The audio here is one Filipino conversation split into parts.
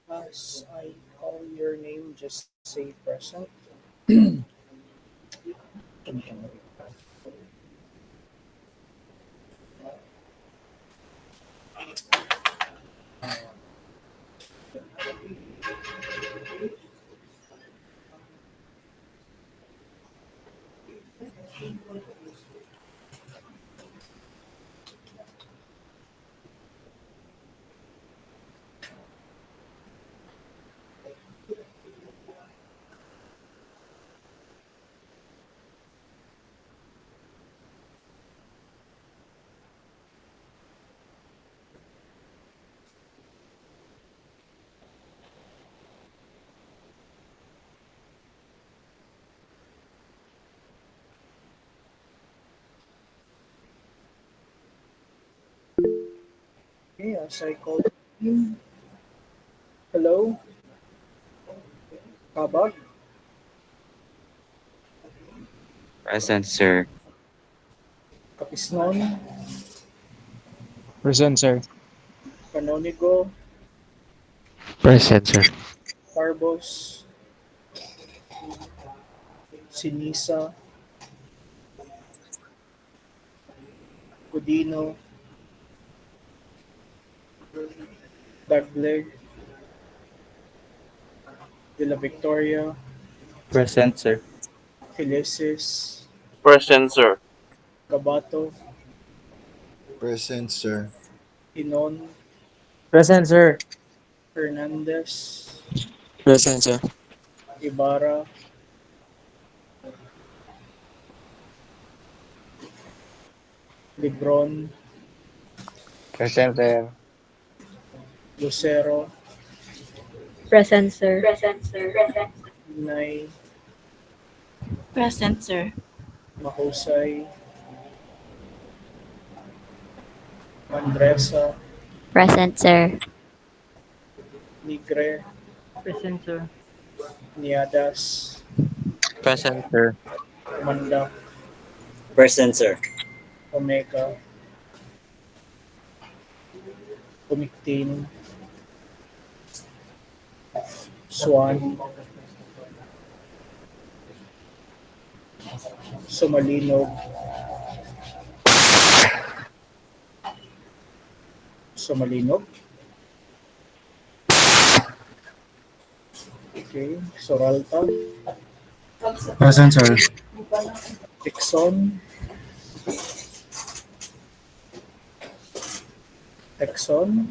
As I call your name, just say present. Okay, as I call your name, hello, Kabag, Present, sir. Kapisnon, Present, sir. Canonigo, Present, sir. Carbos, Sinisa, Godino, Dagler, De La Victoria, Present, sir. Felices, Present, sir. Gabato, Present, sir. Inon, Present, sir. Hernandez, Present, sir. Ibarra, Lebron, Present, sir. Lucero, Present, sir. Nay, Present, sir. Mahusay, Mandresa, Present, sir. Nigre, Present, sir. Niadas, Present, sir. Mandak, Present, sir. Omega, Pumiktin, Swan, Sumalinog, Sumalinog, okay, Soralta, Present, sir. Texon, Texon,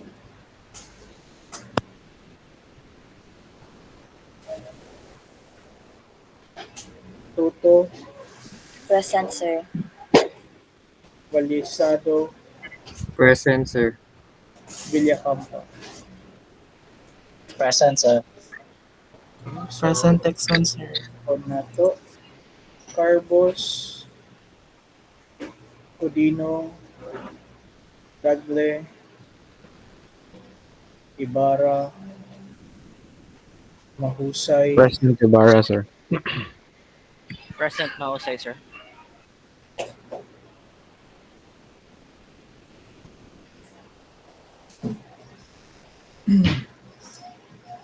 Tuto, Present, sir. Valisado, Present, sir. Villacampa. Present, sir. So, Present, Texan, sir. on na to, Carbos, Codino, Dagle, Ibarra, Mahusay, Present, Ibarra, sir. Present, Mausay, sir.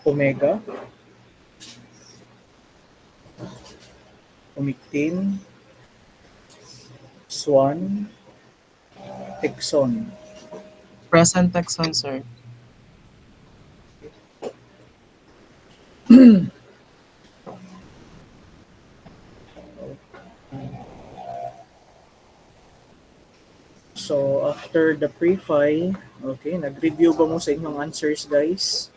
Omega, Umiktin, Swan, Texon. Present, Texan, sir. So, after the pre-fi, okay, nag-review ba mo sa inyong answers, guys?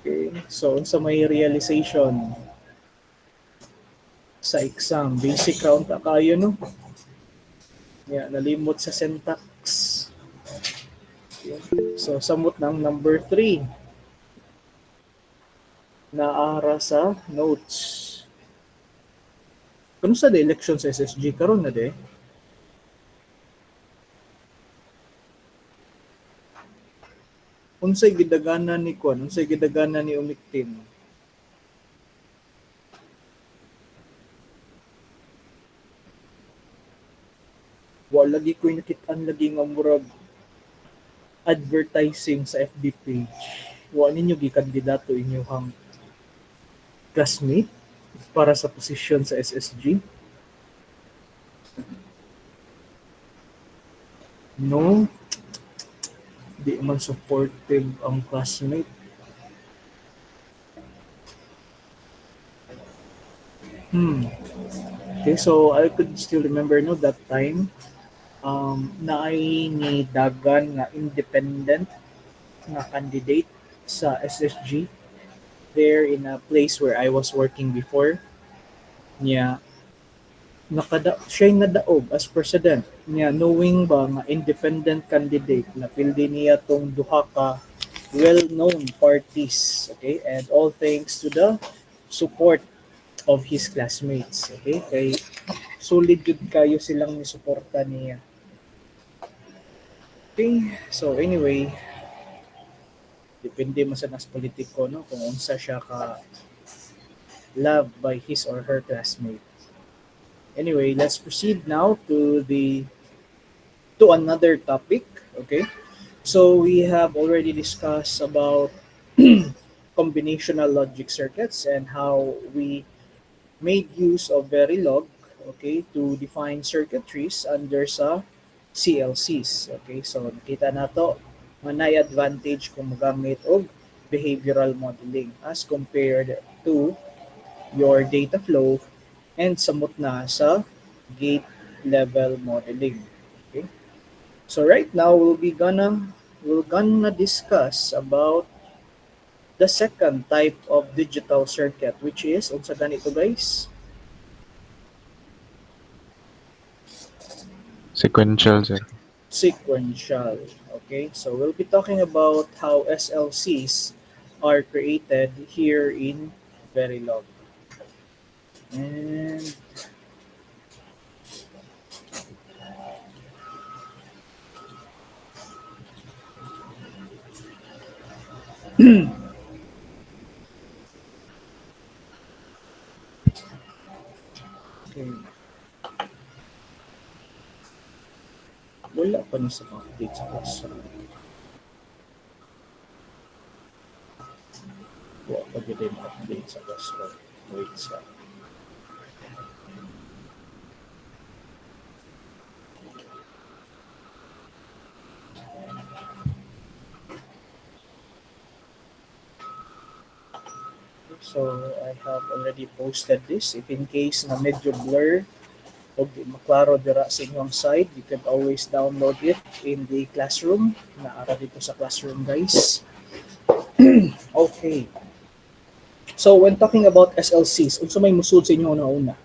Okay, so sa may realization sa exam, basic round ta kayo, no? Yeah, nalimot sa syntax. Okay. So, samot ng number 3 naara sa notes. Kung sa the election sa SSG, karon na de, unsay gidaganan ni Kwan, unsay gidaganan ni Umiktin. Wala lagi ko nakitaan lagi nga murag advertising sa FB page. Wa ninyo gikandidato inyong classmate para sa posisyon sa SSG? No, di man supportive ang classmate. Okay, so I could still remember no that time naay ni dagan nga independent nga candidate sa SSG there in a place where I was working before niya siya nadaog as president niya knowing ba nga independent candidate na pildi niya tong duha ka well-known parties, okay, and all thanks to the support of his classmates, okay, kay solid jud kayo silang nisuporta niya. Okay, so anyway, depende man sa nas politiko no kung unsa siya ka loved by his or her classmates. Anyway, let's proceed now to another topic, okay? So we have already discussed about combinational logic circuits and how we made use of Verilog, okay, to define circuitries under sa CLCs, okay? So nakita nato manay advantage kung magamit og behavioral modeling as compared to your data flow and samot na sa gate level modeling. Okay? So right now we're gonna discuss about the second type of digital circuit, which is unsa ganito guys? Sequential, sir. Sequential. Okay, so we'll be talking about how SLCs are created here in Verilog. And okay. Wala pa na sa update sa classroom. Wala pa din update sa classroom. Wait sa. So I have already posted this. If in case na medyo blur o di maklaro dira sa inyong side, you can always download it in the classroom. Naara dito sa classroom, guys. Okay. So when talking about SLCs, unsa may musud sa inyo una-una?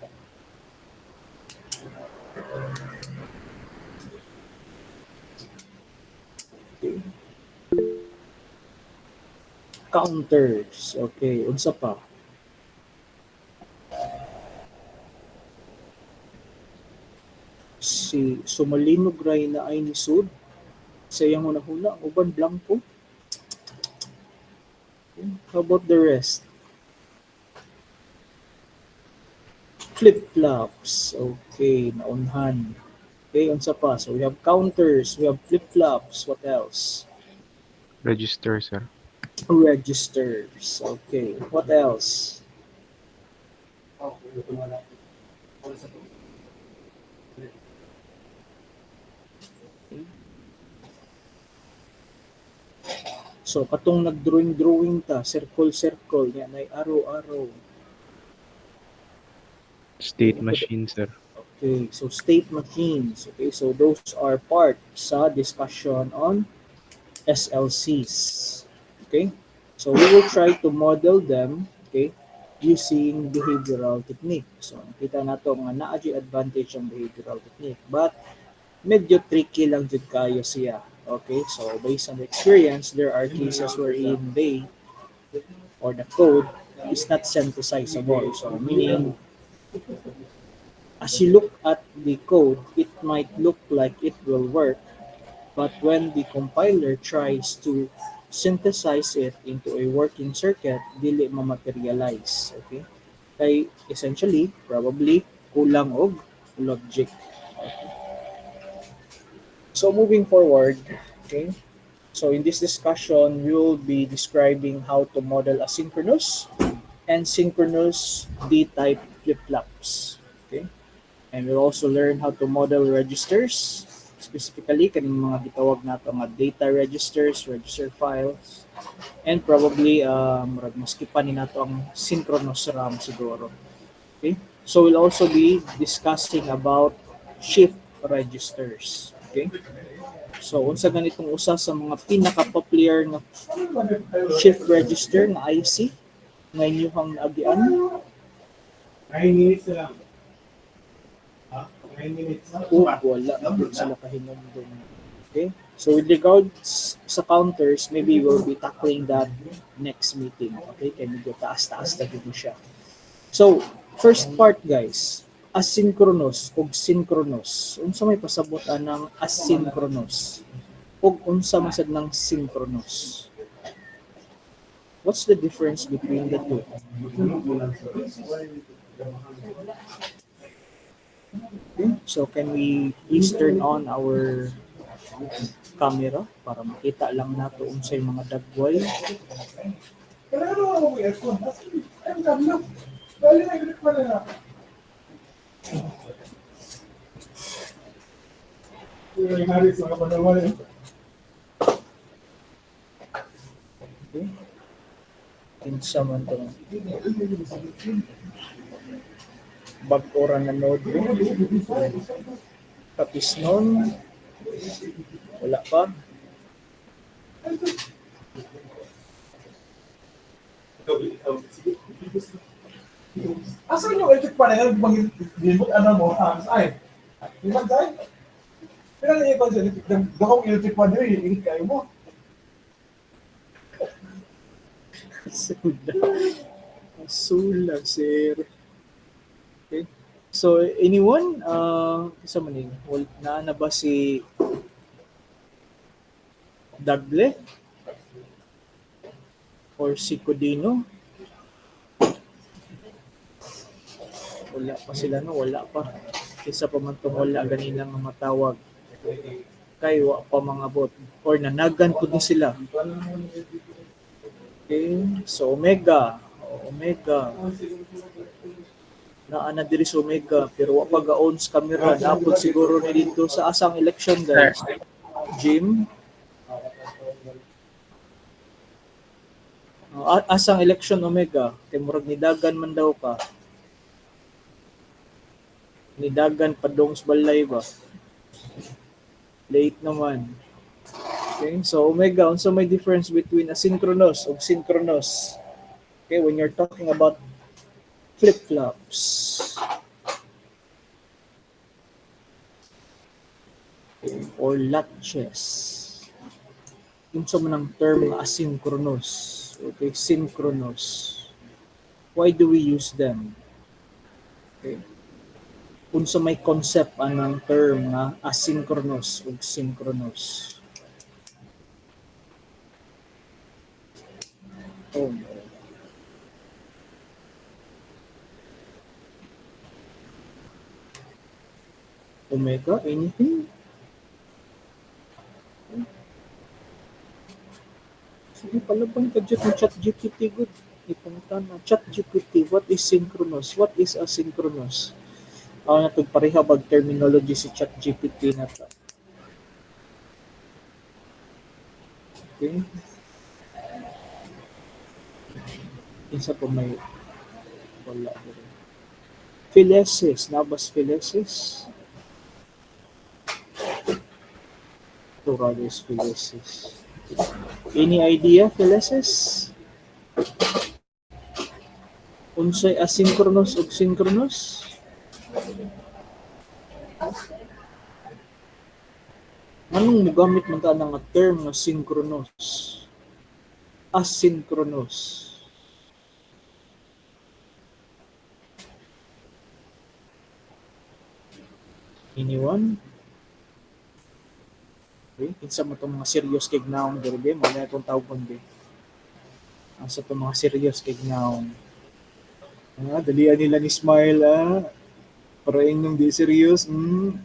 Okay. Counters. Okay, unsa pa? Si sumalinog ray na ay nisud sa iyang hunahuna, uban blanco. Okay. How about the rest? Flip-flops. Okay, naunhan. Okay, unsa pa? So we have counters, we have flip-flops. What else? Register, sir. Registers. Okay, what else? So katong nag-drawing ta, circle yan ay arrow. State machine, sir. Okay, so state machines. Okay, so those are part sa discussion on SLCs. Okay, so we will try to model them, okay, using behavioral technique. So kita nato nga naa di advantage ang behavioral technique, but medyo tricky lang jud kayo siya. Okay, so based on the experience, there are cases wherein they or the code is not synthesizable. So meaning, as you look at the code, it might look like it will work, but when the compiler tries to synthesize it into a working circuit, dili ma-materialize. Okay? Kay essentially, probably, kulang og logic. Okay. So moving forward, okay. So in this discussion, we will be describing how to model asynchronous and synchronous D-type flip-flops. Okay. And we'll also learn how to model registers, specifically kaning mga gitawag nato nga data registers, register files, and probably murag maskipan ni nato ang synchronous RAM siguro. Okay? So we'll also be discussing about shift registers. Okay? So unsa ganitong usa sa mga pinaka-popular nga shift register nga IC nga inyong naagian? 9 minutes na lang. 9 minutes na. Wala na po sila kahinumdum. Okay? So with regards sa counters, maybe we'll be tackling that next meeting. Okay? Kaya medyo taas-taas na dito siya. So, first part guys, asynchronous ug synchronous. Unsa may pasabutan ng asynchronous ug unsa man sad ng synchronous? What's the difference between the two? Okay, so can we please turn on our camera para makita lang nato unsay mga dagway? Pero ano ako mo aircon? Ay, sabi lang. Dali na, ganit pa na. Yung haris, mga panawan eh. Okay. Kinsa man to. Bag-ora na node. Tapos nun, wala pa. Asa yung electric pa na yan? Bangin ano mo? Saan? Iman saan? Pero na yung electric. Dakong electric pa na yun. Ingit kayo mo. Sula, sir. Okay. So, anyone? Isa man yun? Na ba si Dagle? Or si Codino? Wala pa sila, no? Wala pa. Isa pa man itong wala ganila nga matawag. Kay wa pa mga bot. Or nanagan po din sila. Okay. So, Omega. Omega. Naana diri sa Omega. Pero wa pa ga-on sa camera. Napod siguro ni dito sa asang election, guys. Jim. Asang election Omega. Kay murag nidagan man daw ka. Nidagan pa dong sa balay ba? Late naman. Okay, so Omega, unsa may difference between asynchronous ug synchronous? Okay, when you're talking about flip-flops. Okay, or latches. Unsa man ang term nga asynchronous? Okay, synchronous. Why do we use them? Okay. Unsa may concept anang term nga asynchronous ug synchronous? Oh, no. Omega, anything? Sige, palabang ka dyan ng ChatGPT good. Ipunta na. ChatGPT, what is synchronous? What is asynchronous? Na itong parehab terminology si ChatGPT na ito. Okay. Isa pa may wala. Philesis. Nabas philesis. Pluralis philesis. Any idea, philesis? Unsay asynchronous ug synchronous? Anong nagamit man ka ng term na synchronous? Asynchronous. Anyone? Okay, kinsa mo itong mga serious kay gnaong diri mo na itong tawag kundi. Asa itong mga serious kay gnaong. Dalian nila ni smile para inyong di serious,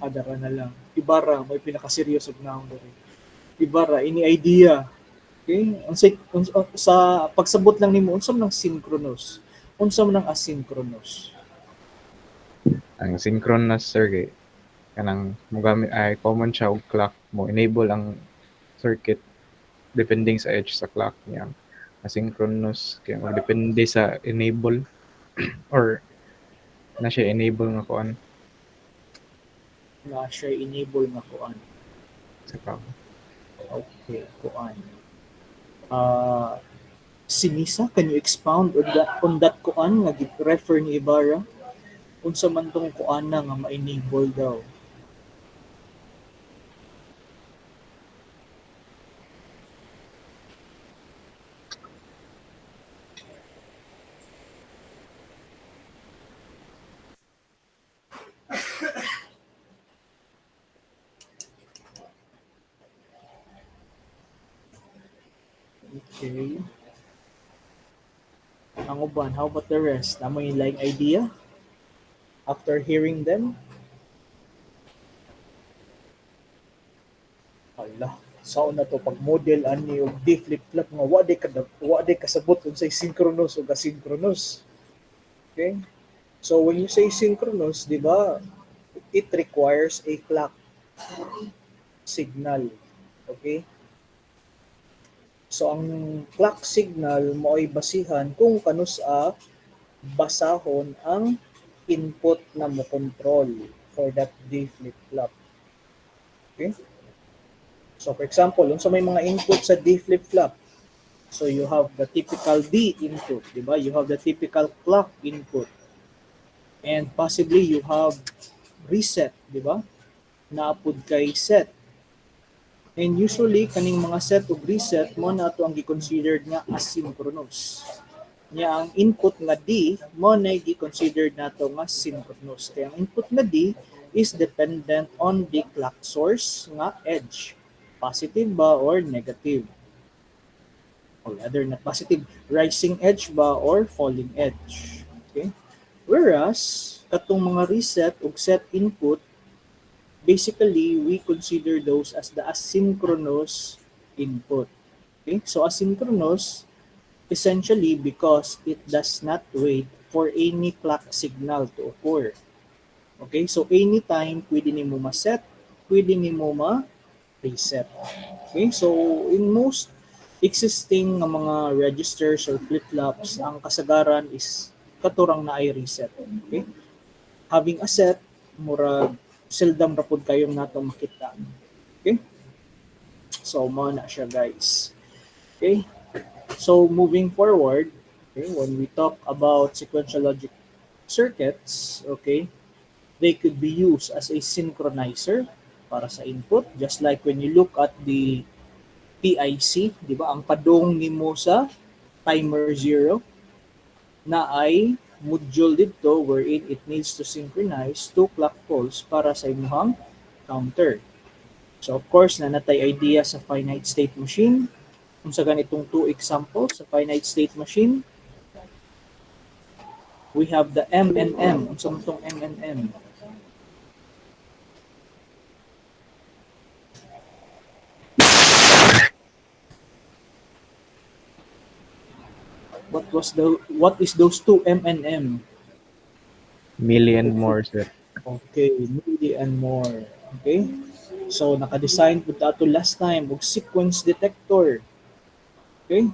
adara na lang. Ibarra may pinaka-serious og naong diri. Ibarra ini idea. Okay? Sa pagsabot lang nimo unsa man ang synchronous, unsa man ang asynchronous. Ang synchronous, sir, kay kanang mogamit ay common siya og clock mo enable ang circuit depending sa edge sa clock niya. Asynchronous kaya mo depende sa enable or na siya enable nga kuan Na siya enable nga kuan. sa clock. Okay, kuan. Sinisa, can you expound on that kuan nga refer ni Ibarra? Unsa man tong kuan na nga ma-enable daw? Okay. Ang uban, how about the rest? Namo yung like idea? After hearing them? Hala, saan na to pag model ani og D flip-flop nga wa day kasabot unsay synchronous o asynchronous. Okay? So when you say synchronous, di ba, it requires a clock signal. Okay? So ang clock signal mo ay basihan kung kanus basahon ang input na mo control for that D flip-flop. Okay? So for example, unsa may mga input sa D flip-flop. So you have the typical D input, di ba? You have the typical clock input. And possibly you have reset, di ba? Naapod kay set. And usually, kaning mga set o reset mo na ito ang gi-considered nga asynchronous. Nya ang input nga D mo na gi-considered nato nga synchronous. Kaya ang input nga D is dependent on the clock source nga edge. Positive ba or negative? Or rather not positive, rising edge ba or falling edge? Okay? Whereas, katong mga reset o set input, basically, we consider those as the asynchronous input. Okay? So, asynchronous, essentially because it does not wait for any clock signal to occur. Okay? So, anytime, pwede nimo ma-set, pwede nimo ma-reset. Okay? So, in most existing nga mga registers or flip-flops, ang kasagaran is katurang na ay reset. Okay? Having a set, murag seldom rapod kayong nato makita. Okay? So, mo na siya, guys. Okay? So, moving forward, okay, when we talk about sequential logic circuits, okay, they could be used as a synchronizer para sa input, just like when you look at the PIC, di ba? Ang padong nimo sa timer 0 na ay module dito wherein it needs to synchronize 2 clock pulse para sa imuhang counter. So of course, nanatay idea sa finite state machine. Kung sa ganitong 2 examples sa finite state machine, we have the M&M. Unsa man tong M&M? What is those 2 M&M? Milli and more, sir. Okay, milli and more. Okay? So, naka-design po tato last time og sequence detector. Okay?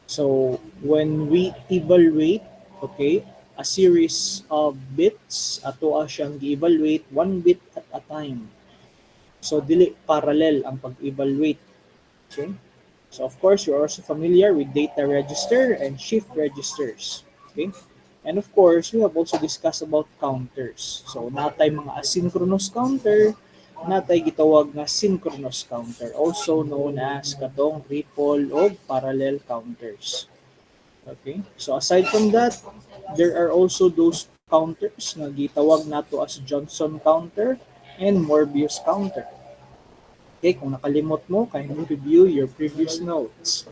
So, when we evaluate, okay, a series of bits, ato siyang gi-evaluate 1 bit at a time. So, dili parallel ang pag-evaluate. Okay? So, of course, you're also familiar with data register and shift registers. Okay? And of course, we have also discussed about counters. So, natay mga asynchronous counter, natay gitawag nga synchronous counter, also known as katong ripple o parallel counters. Okay? So, aside from that, there are also those counters nga gitawag nato as Johnson counter and Morbius counter. Okay, kung nakalimot mo, kaya mo review your previous notes.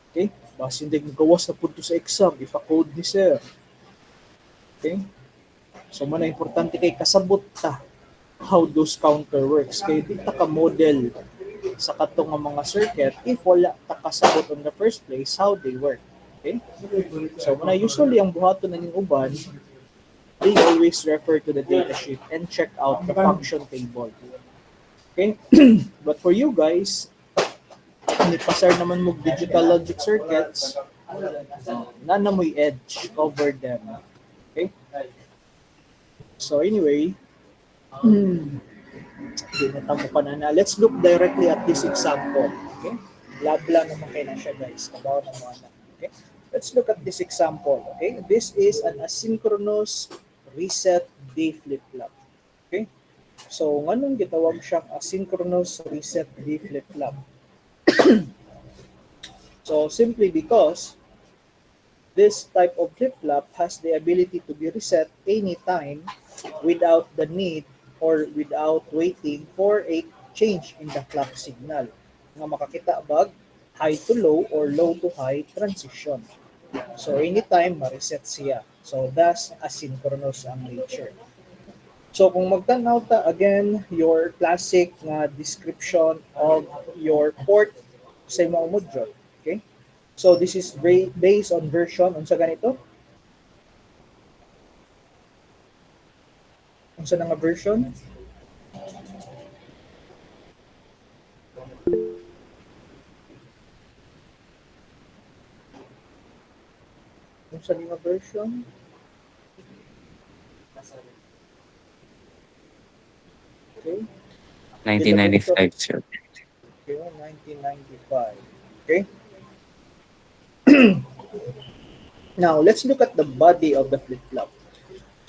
Okay, basta hindi magawas na punto sa exam, ipa-code ni sir. Okay, so man importante kay kasabot ta. how those counter works. Kaya di ta ka model sa katong nga mga circuit if wala ta kasabot on the first place how they work. Okay? So, muna usually ang buhaton na ning uban, they always refer to the datasheet and check out the function table. Okay? But for you guys, nipasar naman mo digital logic circuits, na mo'y edge over them. Okay? So anyway, ginatamo pa na. Let's look directly at this example. Okay? Blah naman kayo na siya guys. Kabaw na mo na. Okay? Let's look at this example. Okay? This is an asynchronous reset D flip-flop. Okay? So, nganong gitawag siyang asynchronous reset D flip-flop? So, simply because this type of flip-flop has the ability to be reset anytime without the need or without waiting for a change in the clock signal. Nga makakita bag high to low or low to high transition. So, anytime ma-reset siya. So, thus, asynchronous ang nature. So, kung magtanaw ta, again, your classic nga description of your port sa imong module. Okay? So, this is based on version. Unsa ganito? Unsa na nga version? Unsa na nga version? Okay. 1995, sir. Okay, 1995. Okay. Now, let's look at the body of the flip-flop.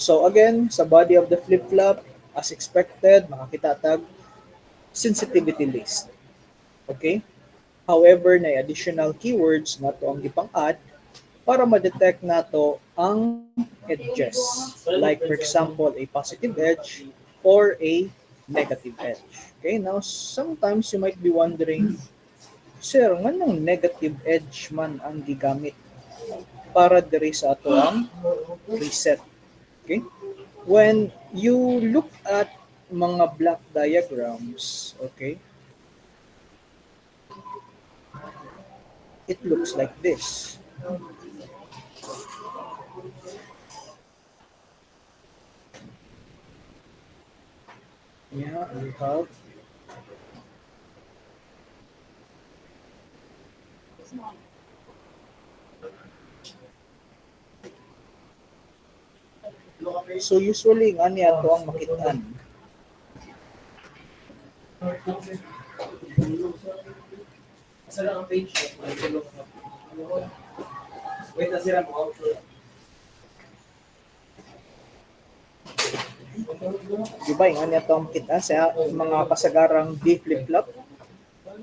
So again, sa body of the flip-flop, as expected, makakita tag sensitivity list. Okay? However, na additional keywords na to ang gipang-add para ma-detect nato ang edges. Like for example, a positive edge or a negative edge. Okay, now sometimes you might be wondering, sir, nganong negative edge man ang gigamit para diri sa ato ang reset? Okay? When you look at mga block diagrams, okay, it looks like this. Yeah, we have so usually nga niya to ang makitaan. Asa lang ang page? Wait na sila mo. Diba, nga niya to ang makitaan sa mga kasagarang D flip-flop.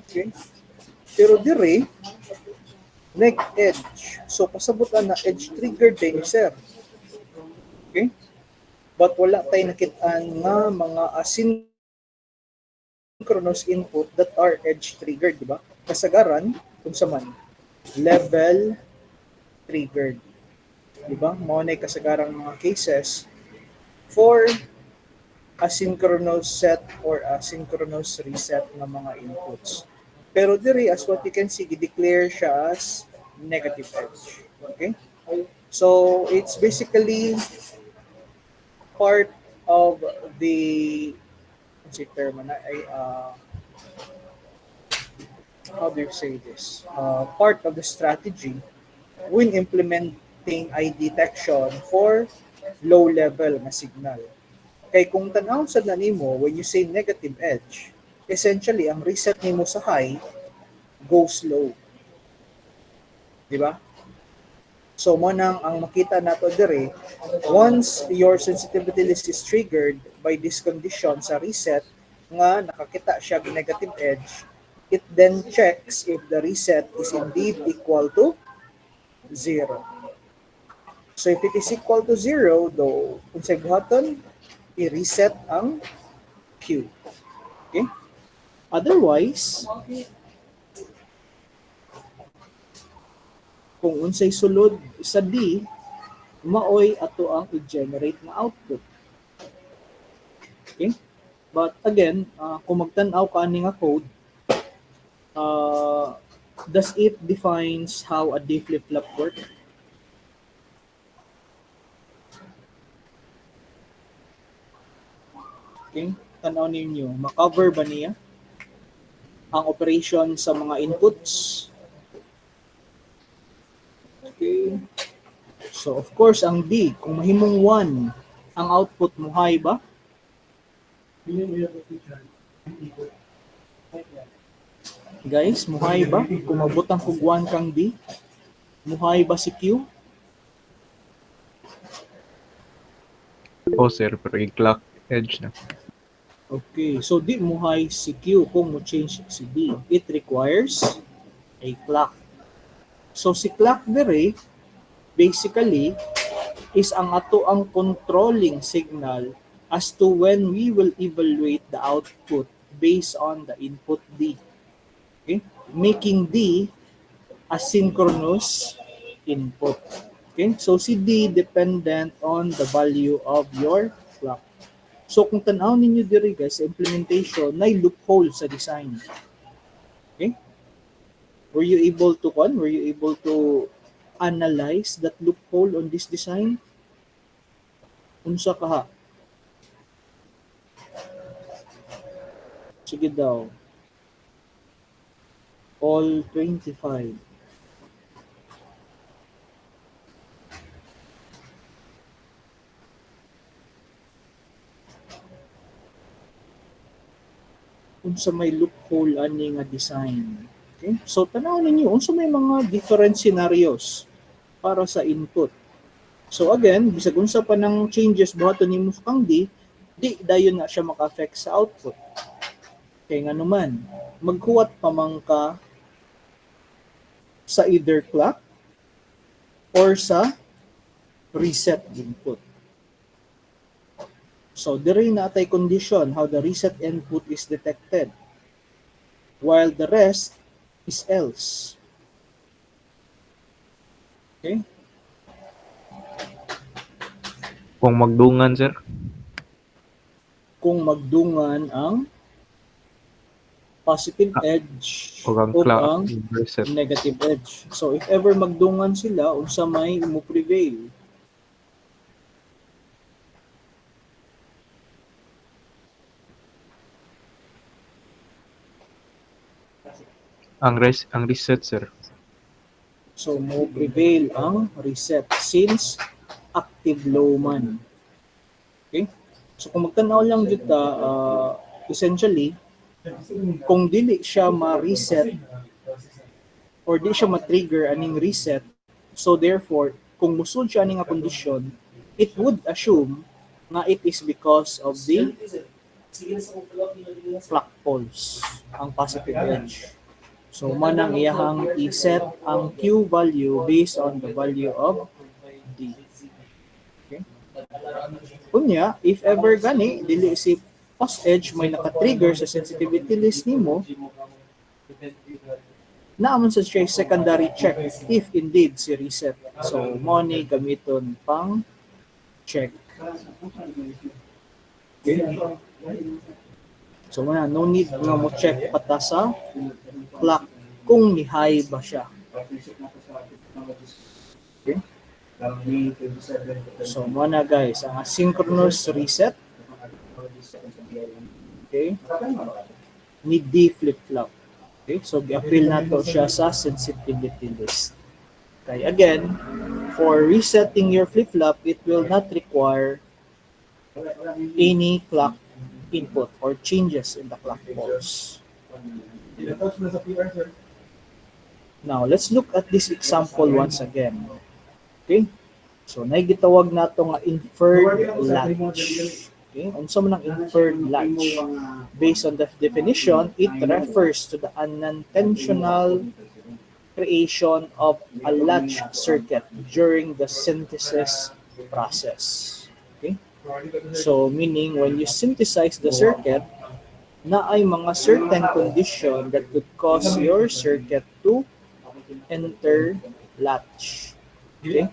Okay. Pero dire, neg edge. So, pasabutan na edge trigger din, sir. Okay? But wala tayo nakitaan nga mga asynchronous input that are edge triggered, di ba? Kasagaran, kung sa man, level triggered. Di ba? Mga kasagarang mga cases for asynchronous set or asynchronous reset ng mga inputs. Pero diri, as what you can see, i-declare siya as negative edge. Okay? So, it's basically part of the, what's the term na, how do you say this? Part of the strategy when implementing ID detection for low-level na signal. Kaya kung tanaw sa nimo, when you say negative edge, essentially, ang reset nimo sa high goes low. Di ba? So, manang ang makita nato dire, once your sensitivity list is triggered by this condition sa reset, nga nakakita siya negative edge, it then checks if the reset is indeed equal to 0. So, if it is equal to 0, though, kung sa buhaton, i-reset ang Q. Okay? Otherwise, kung unsay sulod sa D, maoy ato ang i-generate na output. Okay? But again, kung magtanaw ka ani nga code, does it defines how a D flip-flop work? Okay, tanaw ninyo, makover ba niya ang operation sa mga inputs? Okay. So of course, ang D, kung mahimong 1, ang output mo high ba? Guys, muhay ba? Kung mabutang kugwan kang D, muhay ba si Q? O sir, pero i-clock edge na. Okay, so di muhay si Q kung mo change si D. It requires a clock. So si clock dire, basically, is ang ato ang controlling signal as to when we will evaluate the output based on the input D. Okay? Making D a synchronous input. Okay? So si D dependent on the value of your clock. So kung tanaw ninyo diri guys, sa implementation, may loophole sa design. Okay? Were you able to analyze that loophole on this design? Unsa kaha? Sige daw. All 25. Unsa may loophole ani nga design. Okay? So tanaw ninyo unsa may mga different scenarios para sa input. So again, bisag unsa pa ng changes buhaton nimo kang D, di dayon na siya maka-affect sa output. Kaya nga naman, maghuwat pa man ka sa either clock or sa reset input. So, diri na atay condition how the reset input is detected, while the rest is else. Okay? Kung magdungan sir, Kung magdungan ang positive edge o ang o clock ang reset. negative edge. So, if ever magdungan sila, unsa may mo prevail. Ang reset sir. So, mo prevail ang reset since active low man. Okay? So, kung magtanaw lang dito, essentially, kung dili siya ma-reset or di siya ma-trigger aning reset, so therefore, kung musod siya aning nga kondisyon, it would assume na it is because of the clock pulse, ang positive edge. So, manang iyahang i-set ang Q value based on the value of D. Okay? Kunya, if ever gani, dili si post edge may naka-trigger sa sensitivity list nimo, naamon sa siya secondary check if indeed si reset. So, mo ni gamiton pang check. Okay? So, no need nga mo check pata sa clock kung ni high ba siya. Okay? So, muna guys, ang asynchronous reset, okay, ni D flip-flop. Okay, so i-appeal na to siya sa sensitivity list. Okay, again, for resetting your flip-flop, it will not require any clock input or changes in the clock pulse. Now, let's look at this example once again. Okay? So, naigitawag na ito nga inferred latch. Okay? Unsa man ang inferred latch? Based on the definition, it refers to the unintentional creation of a latch circuit during the synthesis process. Okay? So, meaning when you synthesize the circuit, na ay mga certain condition that could cause your circuit to enter latch. Okay?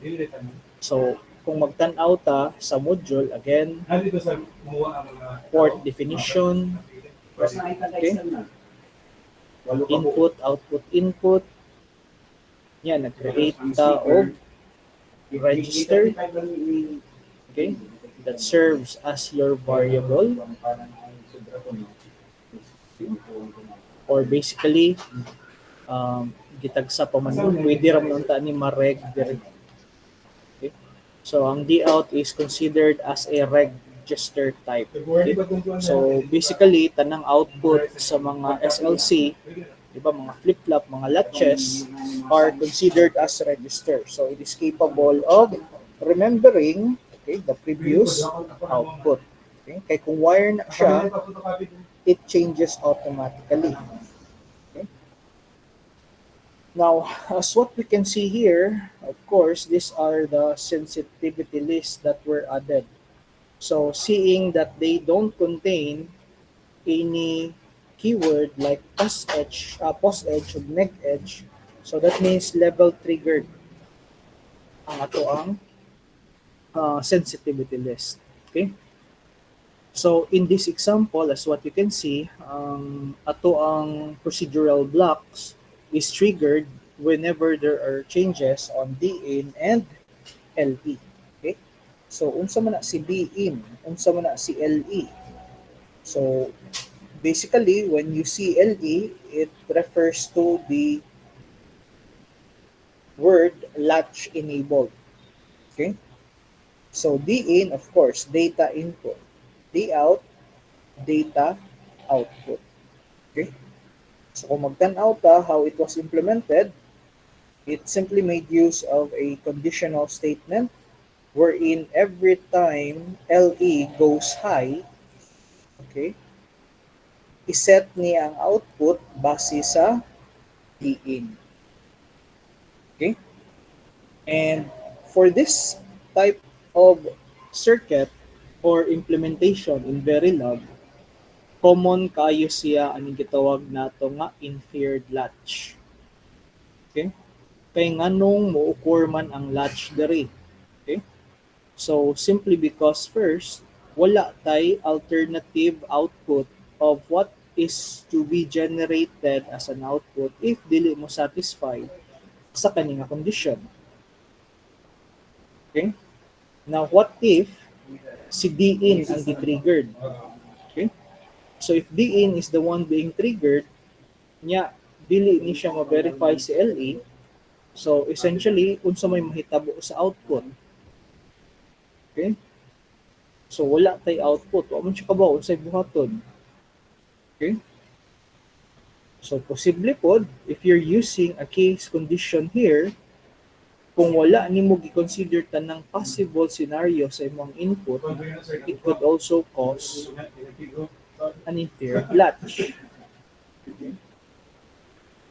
So, kung magtan-aw ta sa module, again, Nandito sa muwa ang mga port definition, okay? Input, output, input. Yan, nag-create ta og register, okay? That serves as your variable, or basically, gitagsa pa man nun, pwede ram nun ta ni ma-reg diri. Okay? So, ang D-out is considered as a register type. Okay? So, basically, tanang output sa mga SLC, di ba, mga flip-flop, mga latches, are considered as register. So, it is capable of remembering, okay, the previous output. Okay? Kaya kung wire na siya, it changes automatically. Okay? Now, as what we can see here, of course, these are the sensitivity lists that were added. So, seeing that they don't contain any keyword like post edge, or neg edge, so that means level triggered ang ato ang sensitivity list. Okay? So, in this example, as what you can see, ato ang procedural blocks is triggered whenever there are changes on D-in and LE. Okay? So, unsa man na si D-in, unsa man na si LE. So, basically, when you see LE, it refers to the word latch enabled. Okay? So, D-in, of course, data input. D-out, data output. Okay? So kung magtan-aw ta how it was implemented, it simply made use of a conditional statement wherein every time LE goes high, okay, iset niya ang output base sa D-in. Okay? And for this type of circuit or implementation in Verilog, common kayo siya aning gitawag nato nga inferred latch. Okay? Kay nganong mo-occur man ang latch diri. Okay? So simply because first wala tay alternative output of what is to be generated as an output if dili mo satisfy sa kaninga condition. Okay? Now what if si D-in ang di-triggered? Okay? So if D-in is the one being triggered, nya dili ni siya ma-verify si LE. So essentially, unsa may mahitabo sa output. Okay? So wala tay output, wa man siya kabaw unsay buhaton. Okay? So posible pod if you're using a case condition here, kung wala nimo gi-consider tanang possible scenario sa imong input, it could also cause an inferred latch.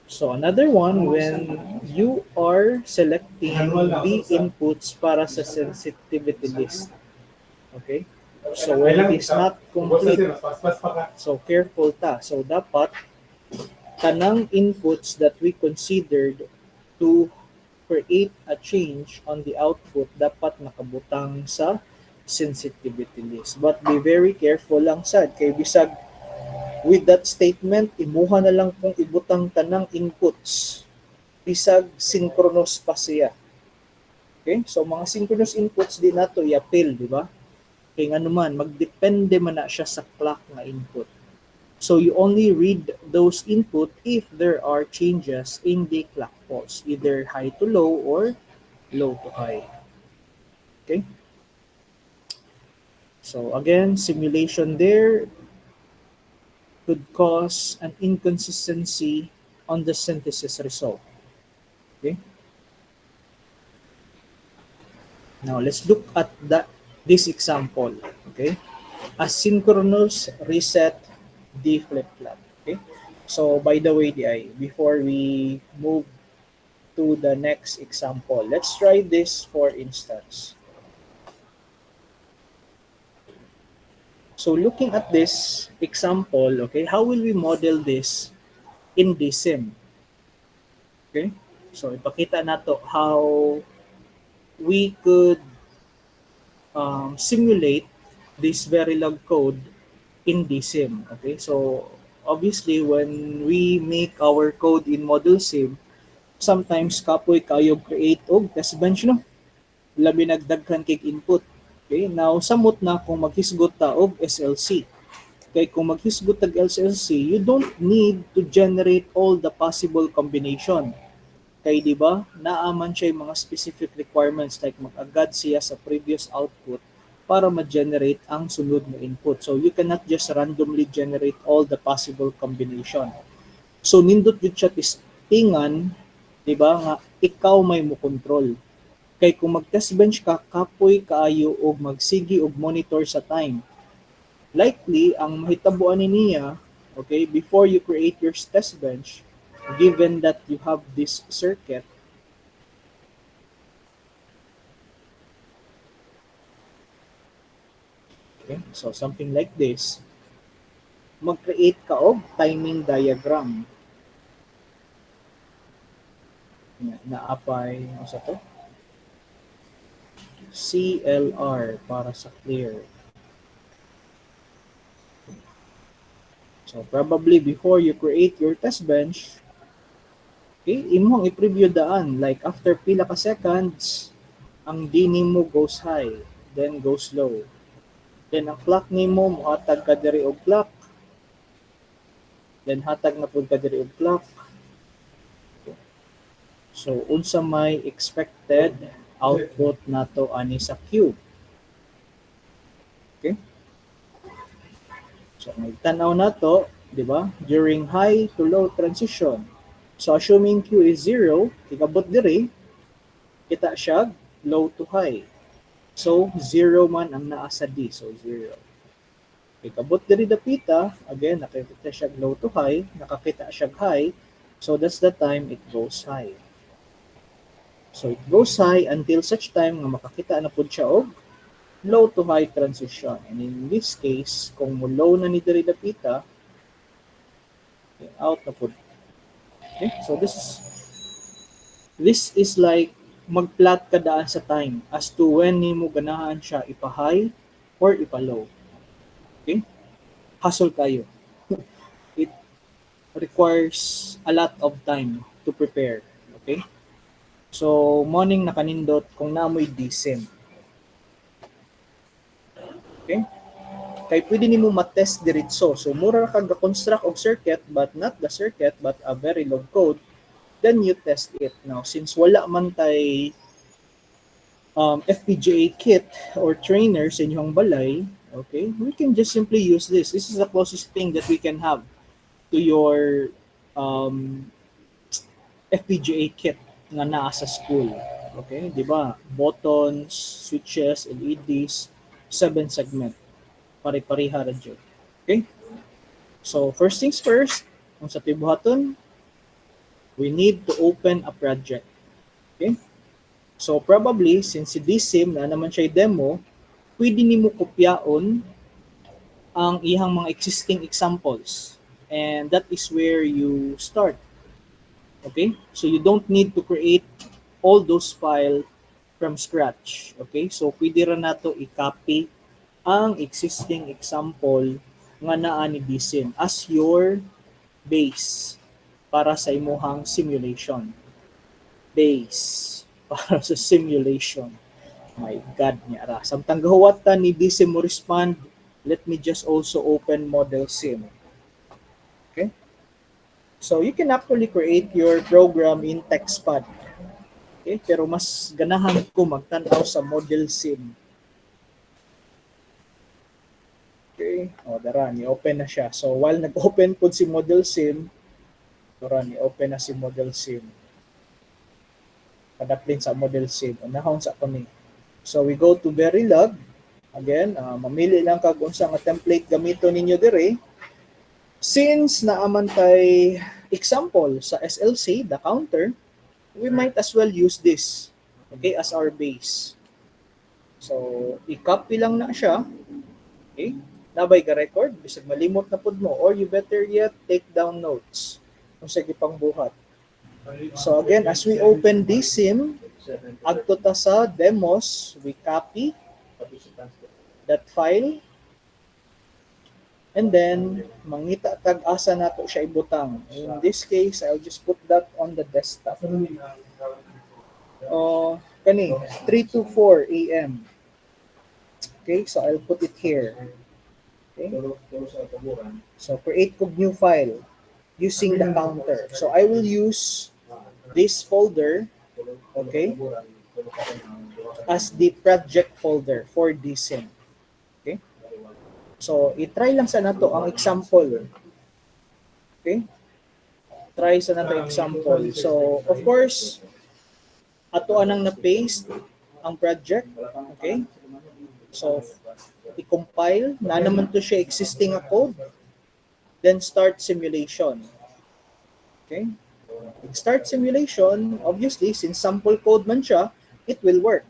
So another one, when you are selecting the inputs para sa sensitivity list. Okay? So when it is not complete, so careful ta. So dapat tanang inputs that we considered to create a change on the output dapat nakabutang sa sensitivity list. But be very careful lang sad kay bisag with that statement imuha na lang kung ibutang tanang inputs bisag synchronous pa siya. Okay? So mga synchronous inputs di nato i-appeal, di ba? Kay ngano man magdepende man na siya sa clock na input. So you only read those input if there are changes in the clock pulse, either high to low or low to high. Okay? So again, simulation there could cause an inconsistency on the synthesis result. Okay? Now let's look at this example. Okay? Asynchronous reset D flip-flop. Okay? So by the way, before we move to the next example, let's try this for instance. So looking at this example, okay, how will we model this in DSIM? Okay, so ipakita nato how we could simulate this Verilog code in DSIM. Okay, so obviously when we make our code in Model Sim, sometimes kapoy kayo create og test bench no, labi nagdaghan kay input. Okay, now samot na kung maghisgot ta og SLC. Okay, kung maghisgot tag SLC, you don't need to generate all the possible combination. Kay di ba, naaman siya yung mga specific requirements like mag-agad siya sa previous output para ma-generate ang sunod na input. So you cannot just randomly generate all the possible combination. So nindot yun siya tistingan, di ba, nga ikaw may mo control. Kay kung mag-test bench ka, kapoy kaayo og magsigi og monitor sa time. Likely, ang mahitabuan niya, okay, before you create your test bench, given that you have this circuit, okay, so something like this, mag-create ka og timing diagram. Naapay, ano sa to? CLR para sa clear. So probably before you create your test bench, okay, imong i-preview daan like after pila ka seconds ang D nimo goes high, then goes low. Then ang clock nimo mohatag ka diri og clock. Then hatag na pud ka diri og clock. So unsa may expected output nato ani sa Q. Okay? So, nagtanaw na to, di ba? During high to low transition. So, assuming Q is 0, ikabot diri, kita siya low to high. So, 0 man ang naa sa D. So, 0. Ikabot diri dapita, again, nakikita siya low to high, nakakita siya high. So, that's the time it goes high. So, it goes high until such time nga makakita na po siya og low to high transition. And in this case, kung mo low na ni diri dapita, okay, out na po. Okay? So this is like mag-plot ka daan sa time as to when nimo ganahan siya ipa-high or ipa-low. Okay? Hustle kayo. It requires a lot of time to prepare. Okay? So, morning na kanindot kung naamoy DSIM. Okay? Kay pwede nimo ma-test diretso. So, mura ka ga-construct og circuit, but not the circuit, but a Verilog code, then you test it. Now, since wala man tay FPGA kit or trainer sa inyong balay, okay, we can just simply use this. This is the closest thing that we can have to your FPGA kit nga naa sa school. Okay, di ba? Buttons, switches, LEDs, 7 segment. Pare-pareha ra jud. Okay? So, first things first, kung sa tibuhaton, we need to open a project. Okay? So, probably, since si DSIM na naman siya demo, pwede nimo kopyaon ang ihang mga existing examples. And that is where you start. Okay? So, you don't need to create all those files from scratch. Okay? So, pwede ra nato i-copy ang existing example nga naa ni DSIM as your base para sa imuhang simulation. Base para sa simulation. My God niya ra. Samtang gahuwatan ni DSIM mo respond, let me just also open Model Sim. Okay? So, you can actually create your program in TextPad. Okay? Pero mas ganahan ko magtanaw sa Model Sim. Okay. O, dara, ni-open na siya. So, while nag-open po si Model Sim, dara, ni-open na si Model Sim. Padaplin sa Model Sim. Unahon sa kami. So, we go to Verilog. Again, mamili lang kag unsa nga template gamito ninyo dire. Since naaman tay example sa SLC, the counter, we might as well use this, okay, as our base. So, i-copy lang na siya. Okay? Nabay ka record, bisag malimot na pud mo, or you better yet take down notes kung sige pang buhat. So again, as we open DSIM, agto ta sa demos, we copy, that file, and then mangita tag asa nato siya ibutang. In this case, I'll just put that on the desktop. Kani 3 to 4 a.m. Okay, so I'll put it here. Okay, so create ko new file using the counter. So I will use this folder, okay, as the project folder for DSIM. Okay, so i-try lang sa nato ang example. Okay, try sa nato example. So of course, ato anang na-paste ang project. Okay, so i-compile na naman to siya existing a code, then start simulation. Okay, start simulation, obviously since sample code man siya, it will work.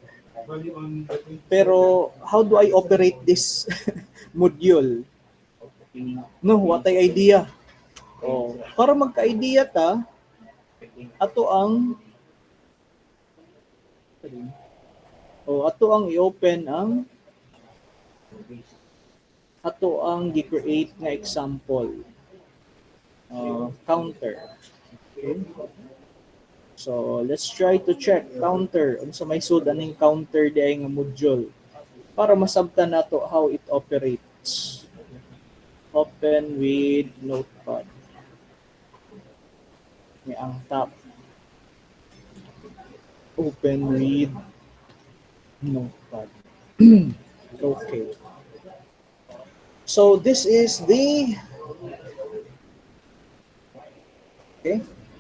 Pero how do I operate this module? No, what ay idea? Para magka-idea ta, ato ang i-open ang ato ang gi-create nga example counter. Okay. So let's try to check counter unsa may sud aning counter diay nga module para masabtan nato how it operates. Open with Notepad. May ang top. Open with Notepad. Okay. So this is the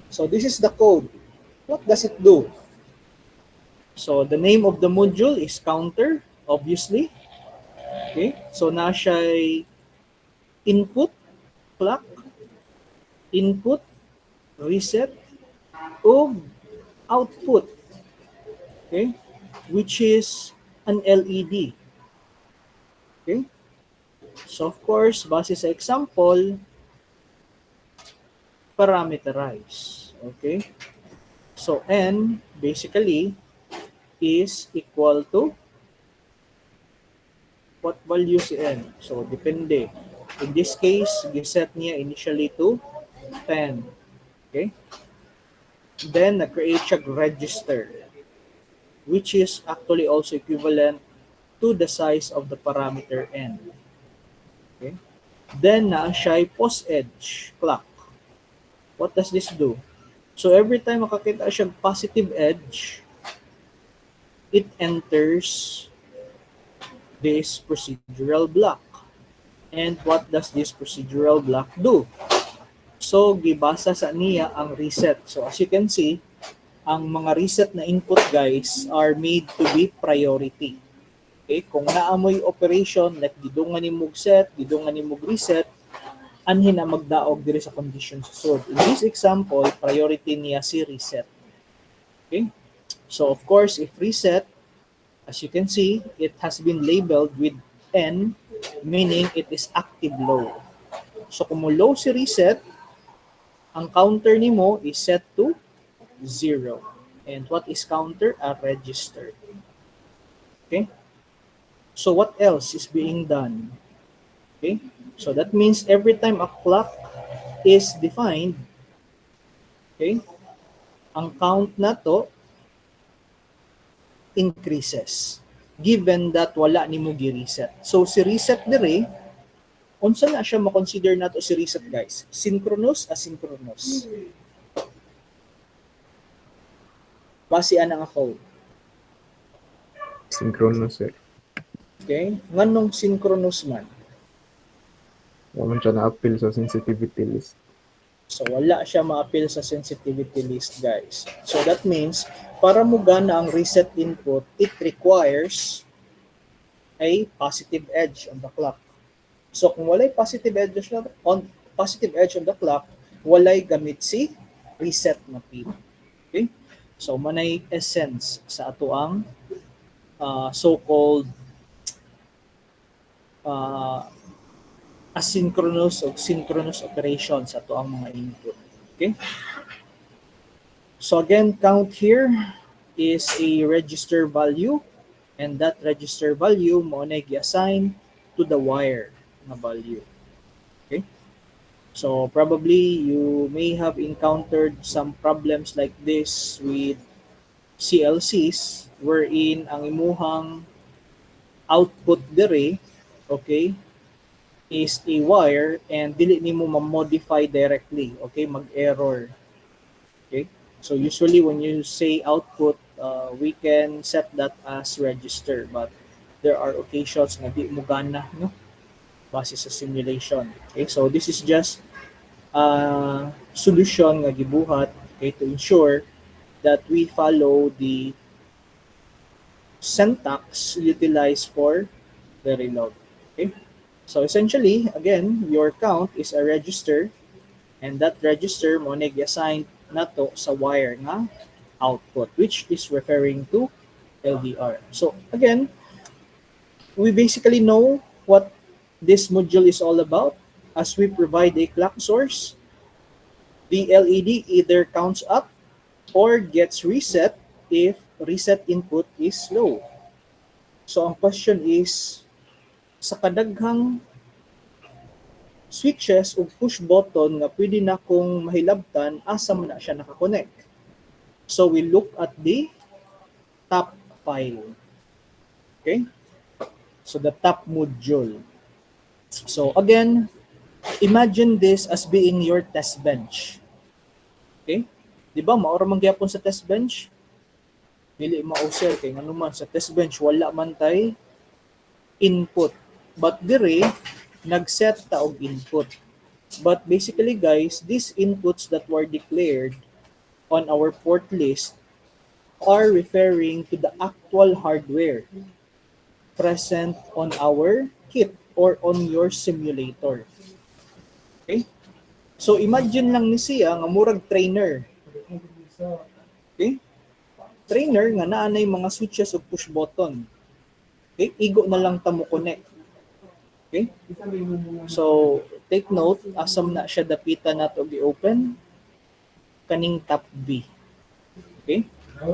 So this is the code. What does it do? So the name of the module is counter, obviously. Okay. So na siya input, clock, input, reset, o output. Okay. Which is an LED. Okay. So of course, base sa example, parameterize. Okay. So n basically is equal to what value si n? So depende. In this case, giset niya initially to 10. Okay. Then na-create siya register, which is actually also equivalent to the size of the parameter n. Okay. Then na siya post edge clock. What does this do? So every time makakita siya positive edge, it enters this procedural block. And what does this procedural block do? So gibasa sa niya ang reset. So as you can see, ang mga reset na input guys are made to be priority. Okay, kung naamoy operation like gidungan ni mog set, gidungan ni mog reset, anhin na magdaog diri sa condition susod. In this example, priority niya si reset. Okay? So of course, if reset, as you can see, it has been labeled with N, meaning it is active low. So kung mo low si reset, ang counter nimo is set to 0. And what is counter? A register. Okay? So what else is being done? Okay? So that means every time a clock is defined, okay, ang count na to increases given that wala ni mo gi-reset. So si reset dire, unsa na siya ma-consider nato si reset guys? Synchronous, asynchronous? Base ana nga code. Synchronous, sir. Okay? Nganong synchronous man? Waman siya na-appeal sa sensitivity list. So wala siya ma-appeal sa sensitivity list guys. So that means para mo gana ang reset input, it requires a positive edge on the clock. So kung walay positive edge on the clock, walay gamit si reset na pin. Okay? So manay essence sa ato ang so-called asynchronous o synchronous operations ato ang mga input. Okay? So again, count here is a register value and that register value mo na gi-assign to the wire na value. Okay? So probably you may have encountered some problems like this with CLCs wherein ang imuhang output dire, okay, is a wire and dili nimo ma-modify directly, okay, mag-error. Okay? So usually when you say output, we can set that as register, but there are occasions na di mo gana, no? Base sa simulation. Okay? So this is just a solution nga gibuhat, okay, to ensure that we follow the syntax utilized for Verilog. Okay? So essentially, again, your count is a register and that register mo na gi-assign nato sa wire nga output, which is referring to LDR. So again, we basically know what this module is all about. As we provide a clock source, the LED either counts up or gets reset if reset input is low. So ang question is, sa kadaghang switches o push button nga pwede na kong mahilabtan, asa man na siya nakakonect. So we look at the top file. Okay? So the top module. So again, imagine this as being your test bench. Okay? Di ba, maura man gyapon sa test bench? Dili mao-sir kay ngano man sa test bench wala man tay input. But dire nag-set ta og input. But basically guys, these inputs that were declared on our port list are referring to the actual hardware present on our kit or on your simulator. Okay? So imagine lang ni siya nga murag trainer. Okay? Trainer nga naanay mga switches o push button. Okay? Igo na lang ta mo connect. Okay? So take note, asam na siya dapita nato gi-open kaning top B. Okay?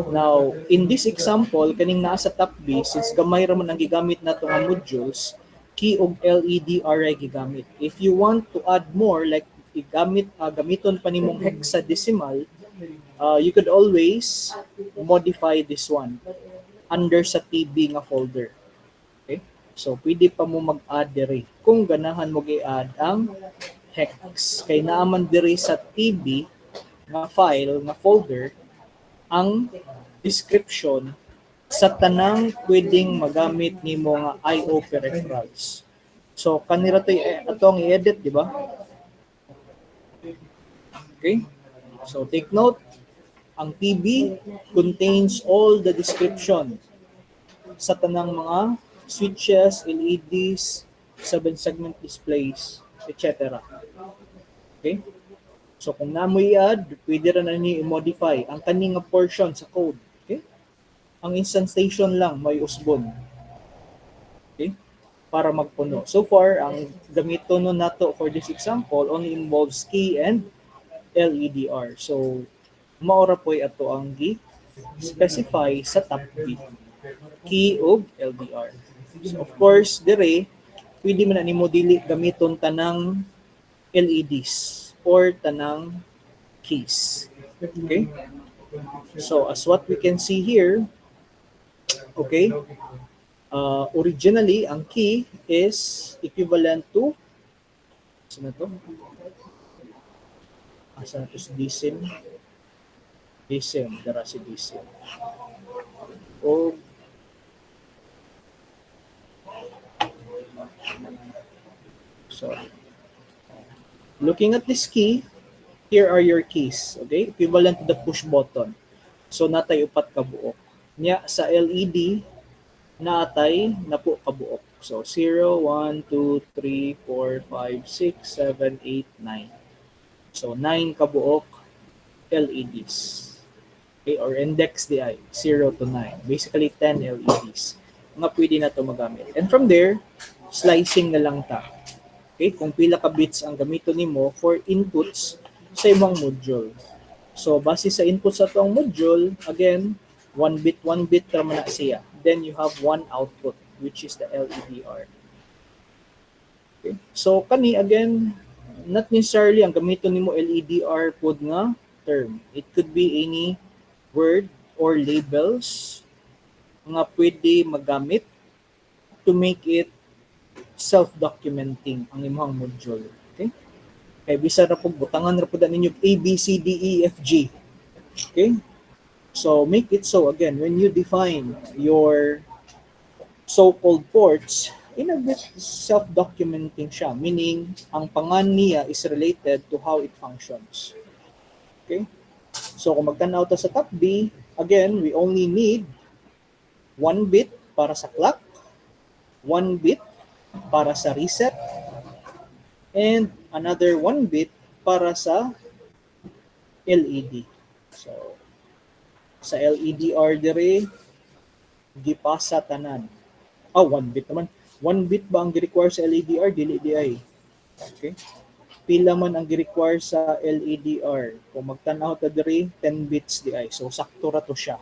Now, in this example, kaning naa sa top B, since gamay ra man ang gigamit nato nga modules, key og LED array gigamit. If you want to add more, like gamiton pa nimong hexadecimal, you could always modify this one under sa TB nga folder. Okay? So, pwede pa mo mag-add dire kung ganahan mo i-add ang hex. Kay naaman dire sa TB nga file, nga folder, ang description sa tanang pwedeng magamit nimo nga I/O peripherals. So kanira to atong i-edit, di ba? Okay? So take note, ang TB contains all the description sa tanang mga switches, LEDs, 7-segment displays, etc. Okay? So kung namo i-add, pwede ra na ni i-modify ang kaning portion sa code. Okay? Ang instantiation lang may usbon. Okay? Para magpuno. So far, ang gamiton nato for this example only involves key and LEDR. So maora po'y ato ang gi-specify sa top B. Key og LDR. So of course, dire pwede man na nimo dili gamiton tanang LEDs or tanang keys. Okay? So as what we can see here, okay, originally ang key is equivalent to saan to? Asa na to si DSIM? DSIM, dara si DSIM. O sorry. Looking at this key, here are your keys, okay? Equivalent to the push button. So natay upat ka buok. Nya sa LED natay napo ka buok. So 0, 1, 2, 3, 4, 5, 6, 7, 8, 9. So 9 ka buok LEDs. Okay, or index DI 0 to 9. Basically 10 LEDs. Nga pwede na to magamit. And from there, slicing na lang ta. Okay, kung pila ka bits ang gamito nimo for inputs sa imong module. So base sa inputs sa tuong module, again, 1 bit ra man na siya. then you have one output, which is the LEDR. Okay. So kani again, not necessarily ang gamiton nimo LEDR pod nga term. It could be any word or labels nga pwede magamit to make it self-documenting ang imong module. Okay? Kaya bisa ra po butangan ra po ninyo A, B, C, D, E, F, G. Okay? So make it so again when you define your so-called ports, in a bit self-documenting siya, meaning ang pangan niya is related to how it functions. Okay? So kung magtanaw ta sa top B, again, we only need 1 bit para sa clock, 1 bit para sa reset, and another 1 bit para sa LED. So sa LEDR dire gipasa tanan. 1 bit naman. 1 bit ba ang gi-require sa LEDR? Dili di ay. Okay? Pila man ang gi-require sa LEDR? Kung magtanaw ta diri 10 bits di ay. So sakto ra to siya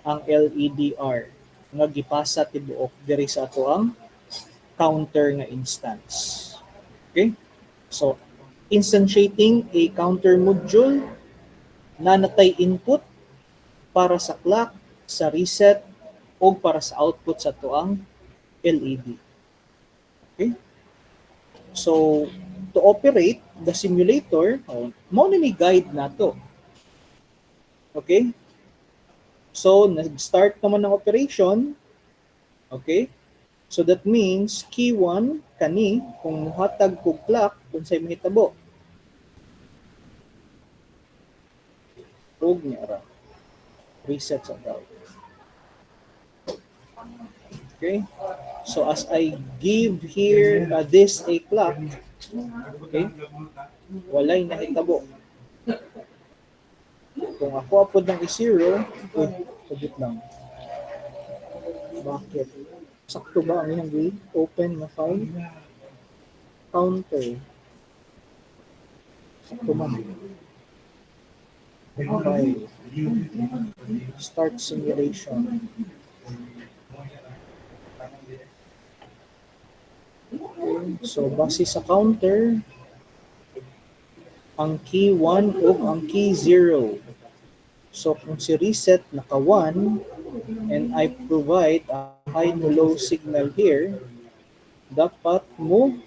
ang LEDR nga gipasa tibuok diri sa ato ang counter nga instance. Okay? So instantiating a counter module na natay input para sa clock, sa reset, o para sa output sa tuang LED. Okay? So, to operate the simulator, mo na ni guide na to. Okay? So, nag-start naman ng operation. Okay? So, that means, key 1, kani, kung muhatag ko clock, kung sa'y mahitabo. Huwag niya ra. Reset sa daw. Okay? So as I give here this a clock, okay? Walay nahitabo. Kung ako apod ng i-0, pagit lang. Bakit? Sakto ba ang iyang way? Open na file? Counter. Sakto man. Okay. Start simulation. Okay. So, base sa counter, ang key 1 o ang key 0. So, kung si reset naka 1 and I provide a high to low signal here, dapat mo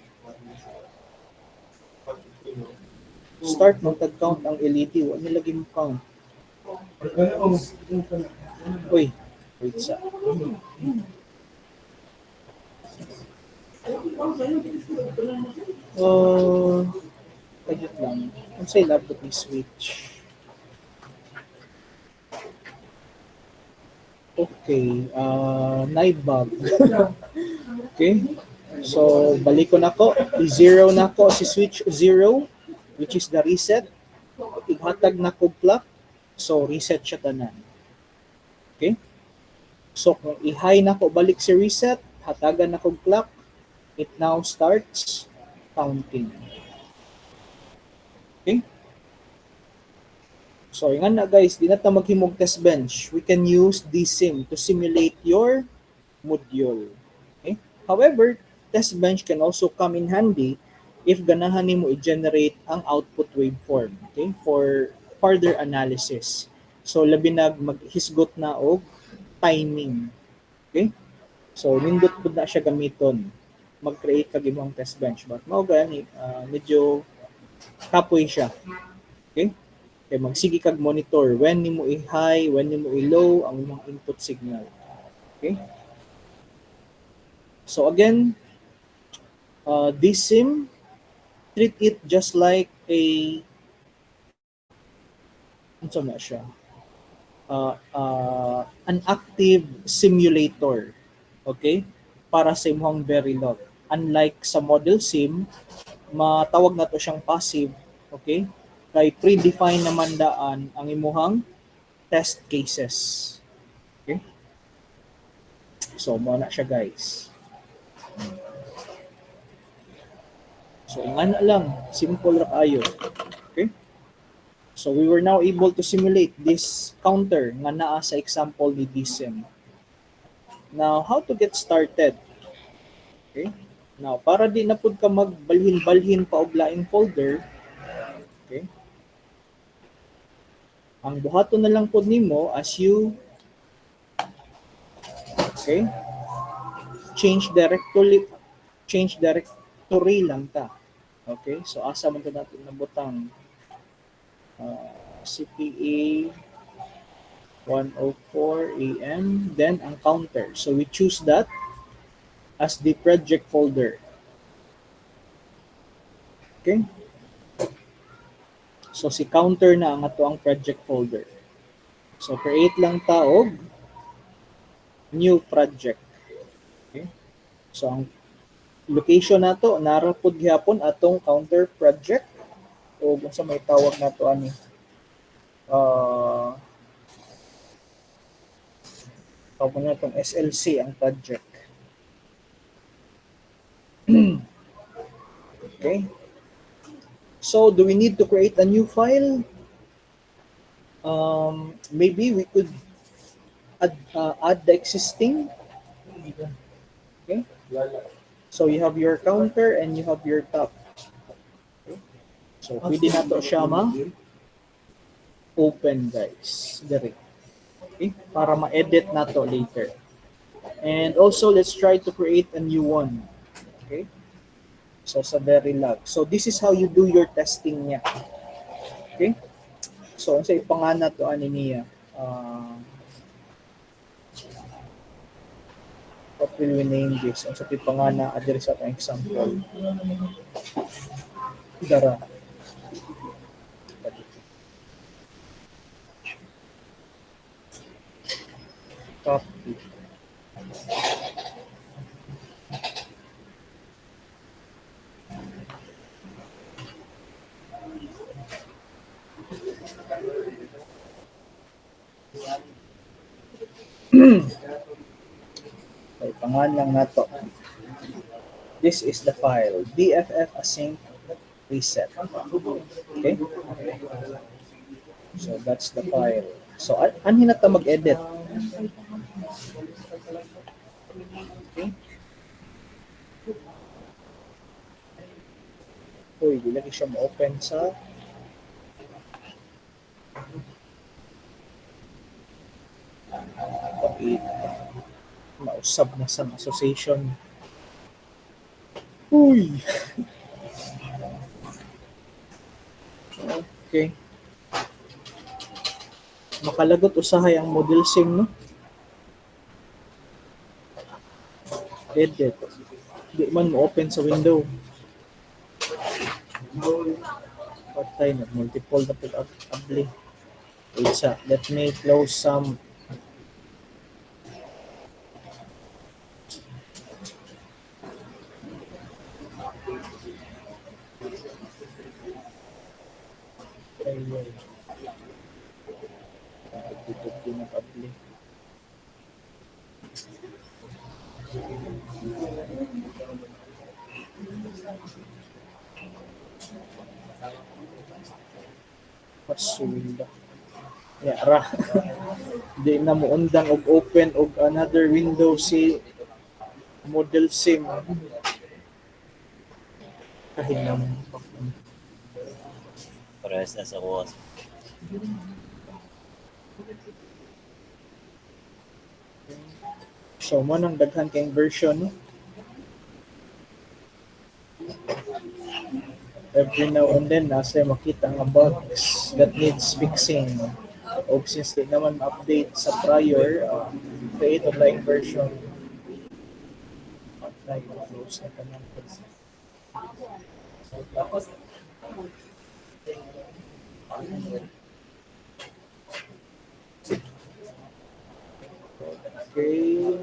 start mo tag-count ang LED. Huwag nilagay mo count. Uy, wait sa. Kajit lang. Kung sa'yo laptop ni switch. Okay, nightbug. Okay, so balik ko na ko. I-zero na ko si switch 0, which is the reset. Ighatag na ko clock, so reset siya tanan. Okay, so kung i-high na ko balik si reset, hatagan na ko clock, it now starts counting. Okay, so nga na guys, di na ta maghimog test bench. We can use DSIM to simulate your module. Okay, however, test bench can also come in handy if ganahan nimo i-generate ang output waveform, okay, for further analysis. So labi nag maghisgot na og timing. Okay? So nindot pud na siya gamiton mag-create kag imong test bench, but mao gani medyo kapoy siya. Okay? Kay magsige kag monitor when nimo i-high, when nimo i-low ang imong input signal. Okay? So again, DSIM, treat it just like an active simulator, okay, para sa imong Verilog. Unlike sa model sim, matawag na to siyang passive, okay, kay predefined naman daan ang imong test cases. Okay, so mo na siya guys. So, nga na lang. Simple ra kayo. Okay? So, we were now able to simulate this counter nga naa sa example ni DSIM. Now, how to get started? Okay? Now, para di na pud ka magbalhin-balhin pa og laing folder, okay? Ang buhaton na lang pud nimo as you okay? Change directory lang ta. Okay? So asa man to natin nabutang CPA 104 AM, then ang counter. So we choose that as the project folder. Okay? So si counter na ang ato ang project folder. So create lang ta og new project. Okay? So ang location nato nara pud gyapon atong counter project o kung sa may tawag nato ani tawag na itong SLC ang project. Okay. So, do we need to create a new file? Maybe we could add the existing. Okay. So, you have your counter and you have your top. Okay. So, pwede na to siya open guys. Direct. Okay. Para ma-edit na to later. And also, let's try to create a new one. Okay. So, sa Verilog. So, this is how you do your testing niya. Okay? So, sa ipangana to ani niya. What will we name this? Sa ipangana, address at example. Dara. Copy. Okay, pangalan lang nato. This is the file, BFF async reset. Okay? So that's the file. So anhin na ta mag-edit. Okay? Uy, di lagi siya ma-open sa mausab na sa association. Uy! Okay. Makalagot usahay ang model sim, no? Edit. Di man mo-open sa window. Patay na. Multiple na pag-abli. Wait sa. Let me close some. Ayun. Dito pinag-abli. Pasunda. Yara. Di na mo undang og open og another window si model sim. Kahinam. Parehas na sa kuwas. So mo nang daghan kayong version, no? Every now and then nasa makita nga bugs that needs fixing. O since di naman update sa prior, create a like version. Like close na kanang okay.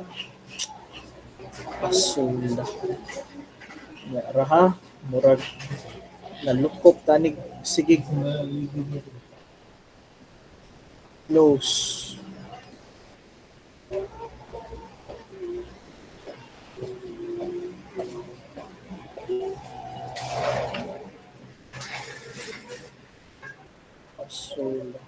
Pasula. Raha, murag nalukop tanig sigig close. Pasula.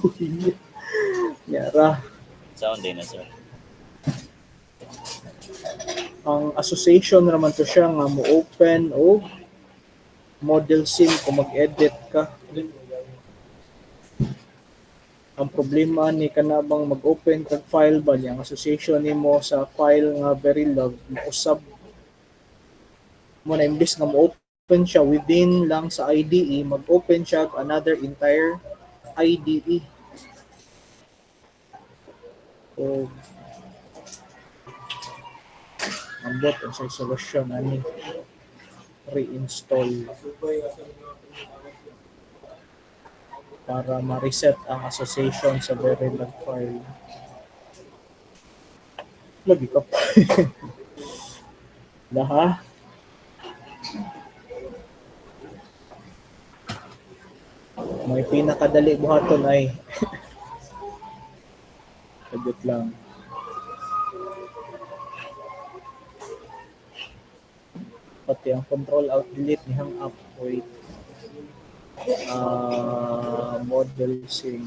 Uy, yara. Sound din na, sir. Ang association naman to siya nga mo open o model sim kung mag-edit ka. Ang problema ni kanabang mag-open kag file ba niya, ang association nimo sa file nga Verilog mausab mo na imbis nga mo-open siya within lang sa IDE, mag-open siya og another entire IDE. So, ambot ang sa solusyon ani reinstall para ma-reset ang association sa Verilog file. Lagi ka pa. Daha. May pinakadali buhaton ay sagot lang. Pati ang control alt delete ni hang up. Wait. Model sim.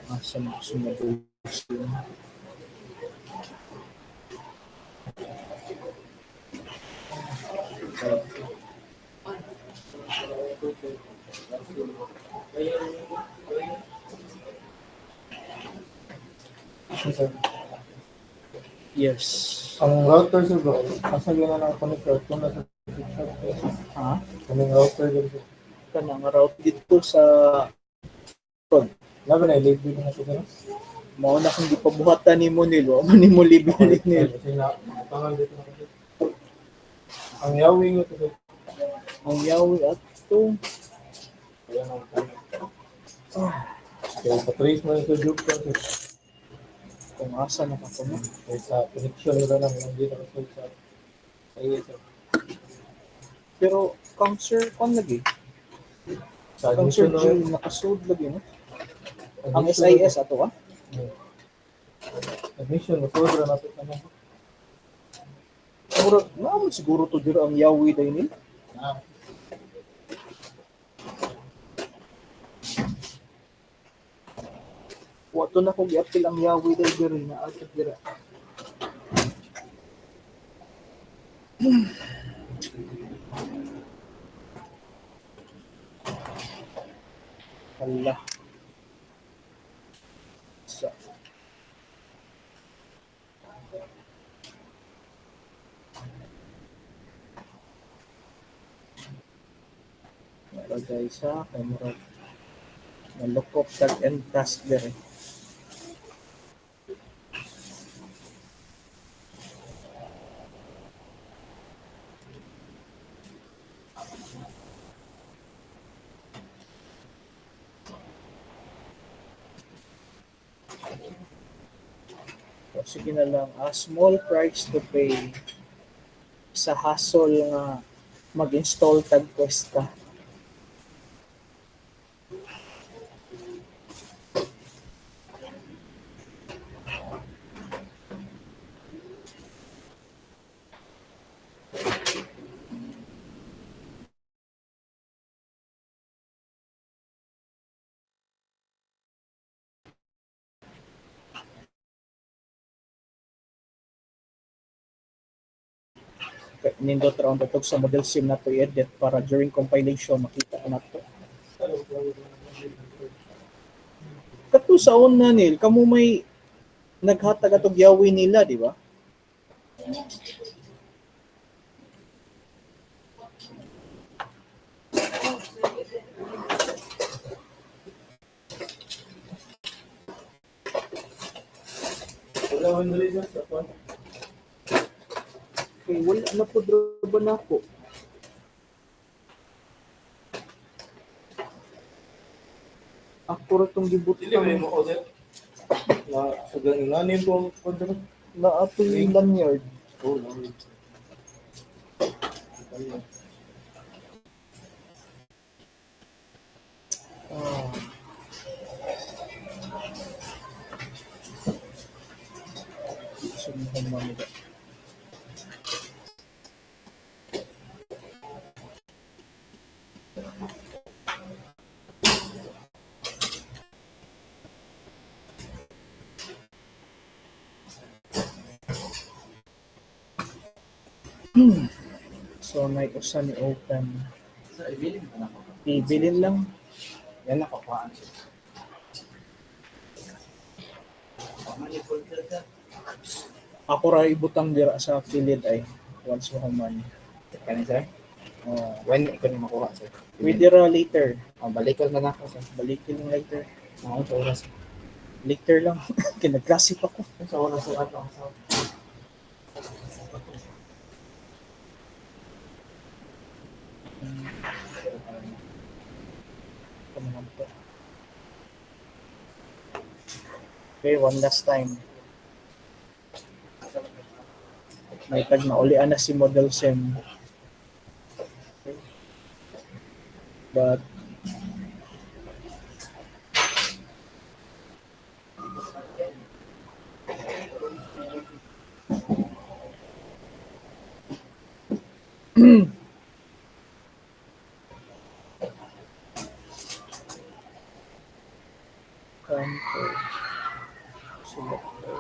Asa mo sa model sim? Yes. Ang router sir bro, asa gina na connector kung nasa picture. Ha? Kaming router dito. Kanang route dito sa Laban na live dito na sir. mao na kung di pa buhatan nimo nilo, man nimo libre nilo. Kasi na tangan dito na kasi. Ang yawi nga to sir. Ang yawi at to. Ayan ang tanong. Kaya pa-trace mo yung sa Duke sir. Kung asa na ka no. Kaya sa connection nila lang hindi na kasi sa iyo sir. Pero cancer kon lagi. Sa Cancer admission gene nakasud lagi no. na Ang SIS ato ah. admission masodra na ito naman. Murag naman siguro to dira ang yawi day ni. Wato na kung i-appeal ang yawi day diri na ato dira. Hala. Sa guys ha, kay murag nalukop tag end task diri. So, sige na lang, a small price to pay sa hassle nga mag-install tag Questa. Nindot round ito sa model sim na to i-edit para during compilation makita na to. Kato sa una nil, kamo may naghatag atog yawi nila, di ba? Wala man dali sir sa phone. Kay wala na po ba na ako? Ako ra tong gibutang. Dili may mo order. Na sa ganin po order. Na ato yung lanyard. Oh, no. Ah. Sumuhan mamaya. So, may usa ni open. Sa ibilin ko na ako. Ibilin lang. Yan ako kuhaan siya. Ako ra ibutang dira sa affiliate ay once mo human. Kani sir? Oh, When ko ni makuha sir? pwede ra later. Balik ko na ako sir. Balikin lang later. Ako sa oras. Later lang. Kinagkasip ako. Sa oras sa ato. Okay, one last time. May tag na ulian na si Model Sim. Okay. But control selector.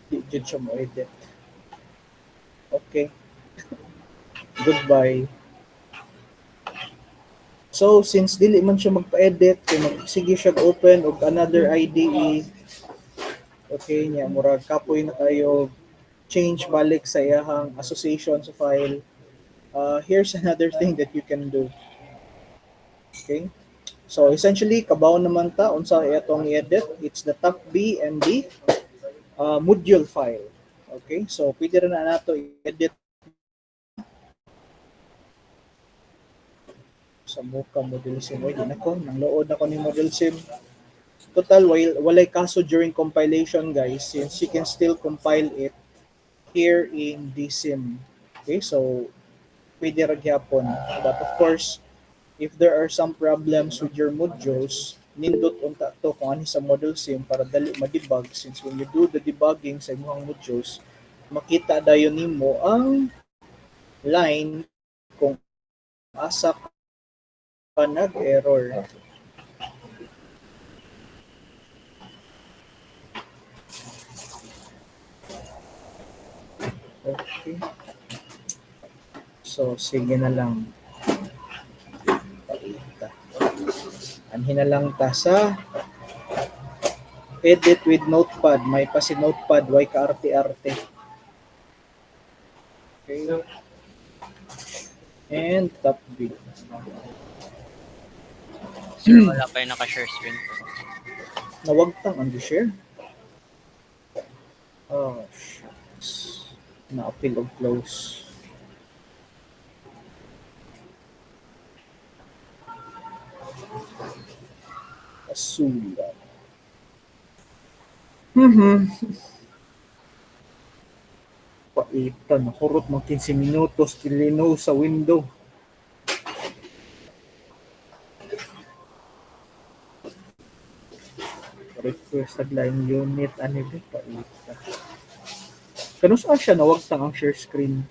Di jud siya mo edit. Okay. Goodbye. So since dili man siya magpa-edit, kung sige siya open og another IDE, okay niya murag kapoy na kayo change balik sa iyahang association sa file. Here's another thing that you can do. Okay? So essentially kabaw naman ta unsa itong i-edit, it's the top B and the module file. Okay? So pwede ra na nato i-edit sa Mocha Model Sim. Wait, nang load ako ni Model Sim. Total, walay kaso during compilation, guys, since you can still compile it here in DSIM. Okay, so pwede ra gyapon. But of course, if there are some problems with your modules, nindot unta to kung ano sa Model Sim para dali ma-debug, since when you do the debugging sa imong modules, makita dayon nimo ang line kung asa ka nag-error. Okay. So, sige na lang. Anhin na lang ta sa edit with notepad. May pa si notepad, why ka arte-arte. Okay. And top B. Sir, wala pa yung naka-share screen. Nawagtang ang share. Oh, shucks. Na-appeal of close. Asula. Paitan, nakurot mga 15 minutos, tilino sa window. Request line unit, ano ba? Paitan. Kano saan siya nawagtang ang share screen?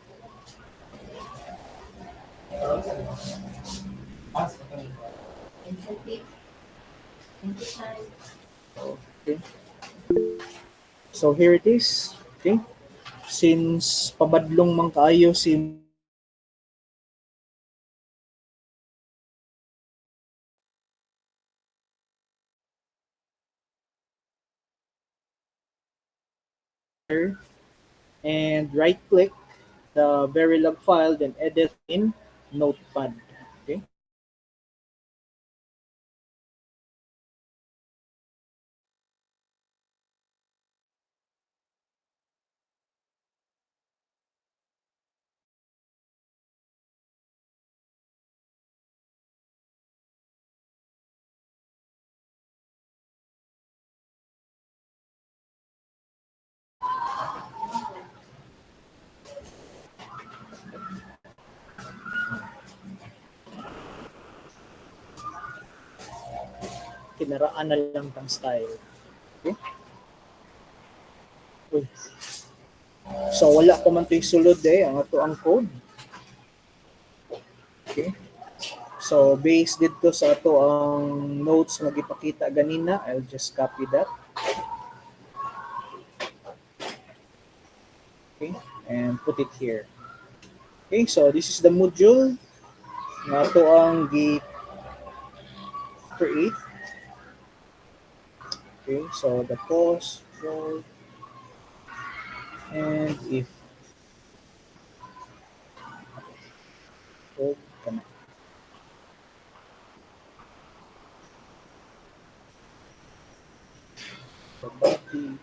Okay. So here it is. Okay. Since pabadlong man kaayo si and right click the Verilog file, then edit in Notepad. Okay. Kinaraan na lang tang style. Okay? Uy. So wala ko man to'y sulod ang ato ang code. Okay? So based dito sa ato ang notes nga gipakita ganina, I'll just copy that. Okay, and put it here. Okay, so this is the module nga ato ang gi-create. Okay, so the pause, roll, and if. Oh, come on. The body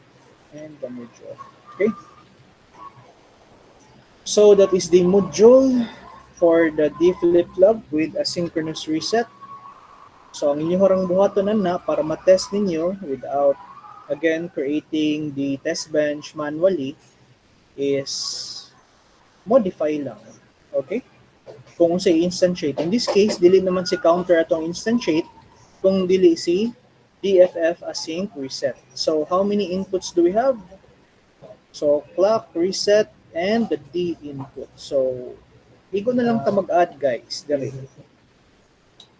and the module. Okay. So that is the module for the D flip-flop with asynchronous reset. So ang inyo harang buhatonan na para matest ninyo without again creating the test bench manually is modify lang. Okay? Kung sa instantiate. In this case, dili naman si counter atong instantiate kung dili si DFF async reset. So how many inputs do we have? So clock, reset, and the D input. So igo na lang ta mag-add guys. Dali.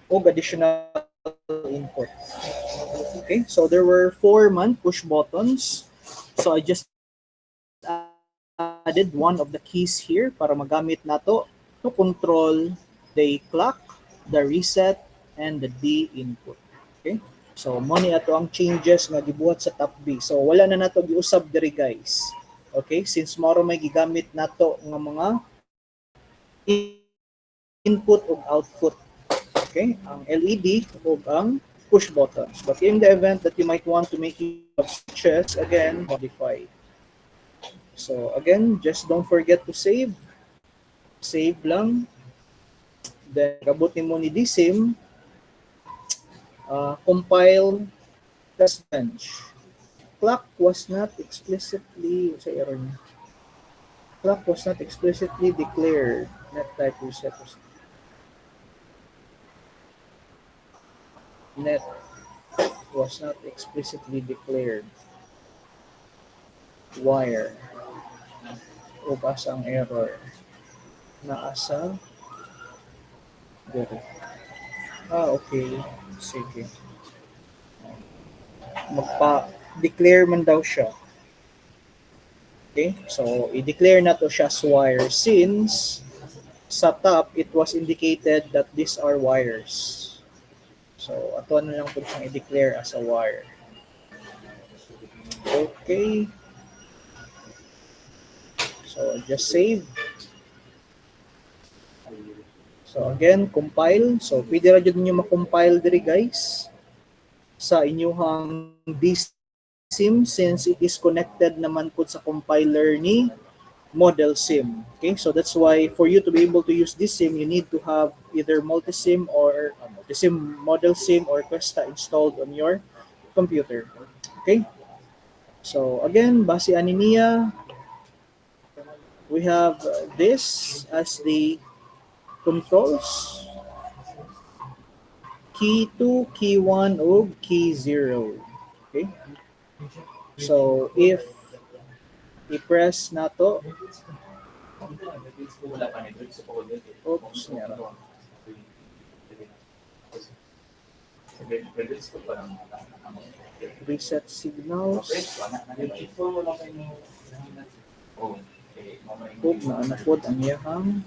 O additional input. Okay, so there were 4 push buttons. So I just added one of the keys here para magamit nato to control the clock, the reset, and the D input. Okay, so mo ni ato ang changes nga gibuhat sa top B. So wala na nato giusab diri guys. Okay, since moro may gigamit nato nga mga input ug output. Okay, ang LED ug ang push buttons. But in the event that you might want to make use of switches, again, modify. So again, just don't forget to save. Save lang. Then, kabot mo ni DSIM, compile test bench. Clock was not explicitly, sa error niya. Clock was not explicitly declared. Net type reset. Net was not explicitly declared. Wire. O basa ang error. Naasa. Dere. Okay. Sige. Magpa-declare man daw siya. Okay? So, i-declare na to siya as wire since sa top, it was indicated that these are wires. So, ato na lang po siyang i-declare as a wire. Okay. So, just save. So, again, compile. So, pwede ra jud ninyo ma-compile diri guys sa inyong DSIM since it is connected naman po sa compiler ni Model SIM. Okay, so that's why for you to be able to use this SIM, you need to have either multisim or multisim Model SIM or Questa installed on your computer. Okay, so again, base ani niya, we have this as the controls. Key 2, key 1, o key 0. Okay, so if i-press na to. Oops, meron. Reset signals. Oop, naanapod ang iyahang.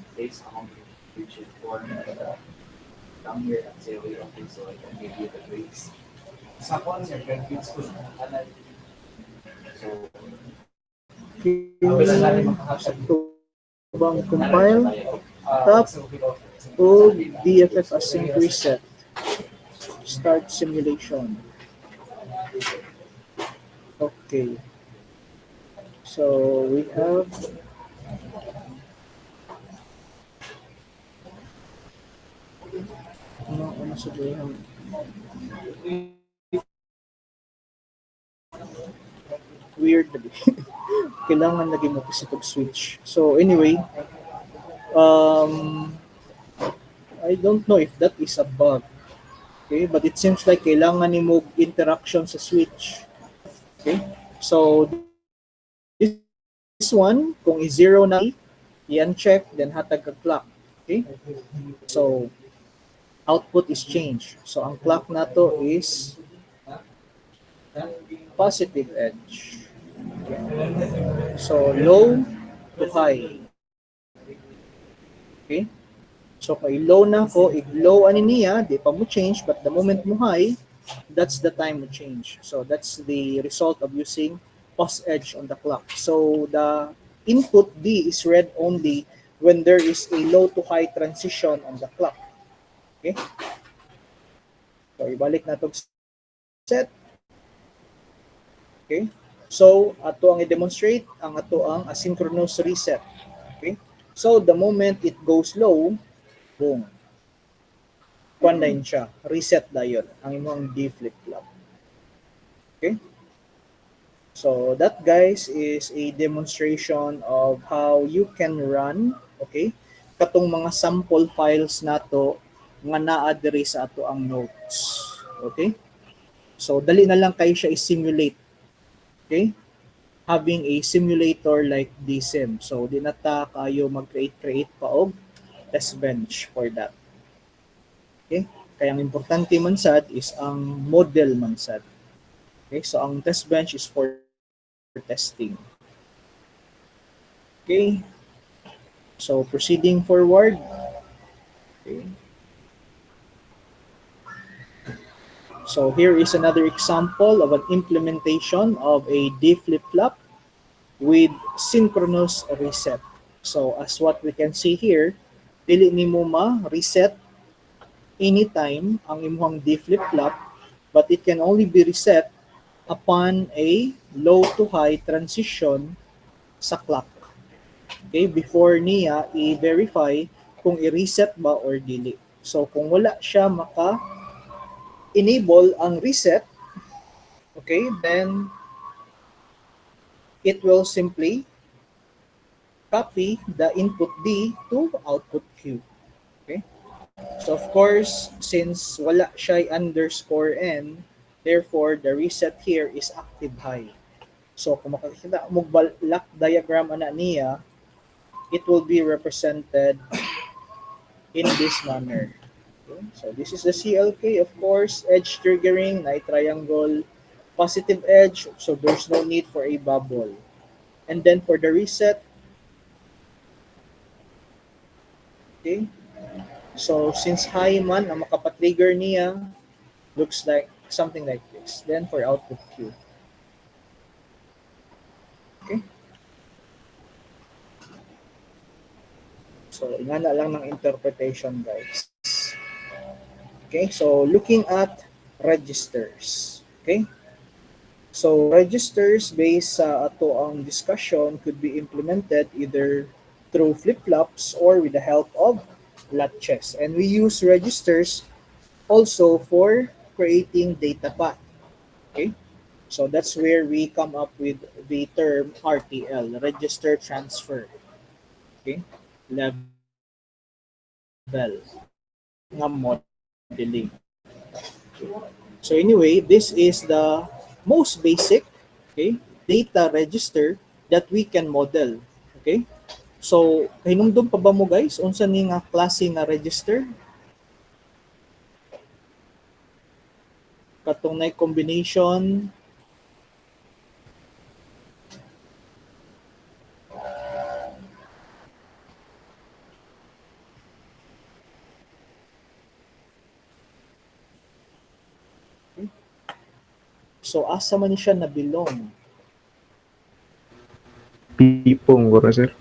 Bang compile top o DFF async reset. Start simulation. Okay, so we have ano sabihin? Weird. Kailangan lagi mo kasi switch. So anyway, I don't know if that is a bug. Okay, but it seems like kailangan ni mo interaction sa switch. Okay, so this one, kung i-zero na, i-uncheck, then hatag ka clock. Okay, so output is changed. So ang clock na to is positive edge. Okay. So low to high. Okay? So kung low na ko, low ani niya, di pa mo change, but the moment mo high, that's the time mo change. So that's the result of using pos edge on the clock. So the input D is read only when there is a low to high transition on the clock. Okay? So ibalik na to set. Okay? So ato ang i-demonstrate, ang ato ang asynchronous reset. Okay? So the moment it goes low, boom. Kuan na yun siya. Reset na yun. Ang imong D flip-flop. Okay? So that, guys, is a demonstration of how you can run, okay, katong mga sample files nato nga naa diri sa ato ang notes. Okay? So dali na lang kayo siya i-simulate. Okay? Having a simulator like DSIM. So di na ta kayo mag-create pa og test bench for that. Okay? Kaya ang importante man sad is ang model man sad. Okay? So ang test bench is for testing. Okay? So proceeding forward. Okay. So here is another example of an implementation of a D flip-flop with synchronous reset. So as what we can see here, dili nimo ma-reset anytime ang imong D flip-flop, but it can only be reset upon a low to high transition sa clock. Okay, before niya i-verify kung i-reset ba or dili. So kung wala siya maka-enable ang reset, okay, then it will simply copy the input D to output Q. Okay? So of course, since wala siya underscore N, therefore the reset here is active high. So kung makikita mo block diagram ana niya, it will be represented in this manner. Okay? So this is the CLK, of course, edge triggering, na triangle, positive edge, so there's no need for a bubble. And then for the reset, okay, so since high man ang makapatrigger niya, looks like something like this. Then for output Q. Okay. So ingana lang ng interpretation, guys. Okay, so looking at registers. Okay. So registers based sa ato ang discussion could be implemented either through flip-flops or with the help of latches. And we use registers also for creating data path. Okay, so that's where we come up with the term RTL, register transfer. Okay, level nga modeling. So anyway, this is the most basic, okay, data register that we can model. Okay, so hinumdum pa ba mo, guys, unsa ni nga klase nga register? Katong na combination okay. So asa man ni siya nabilong? Pipong ko sir.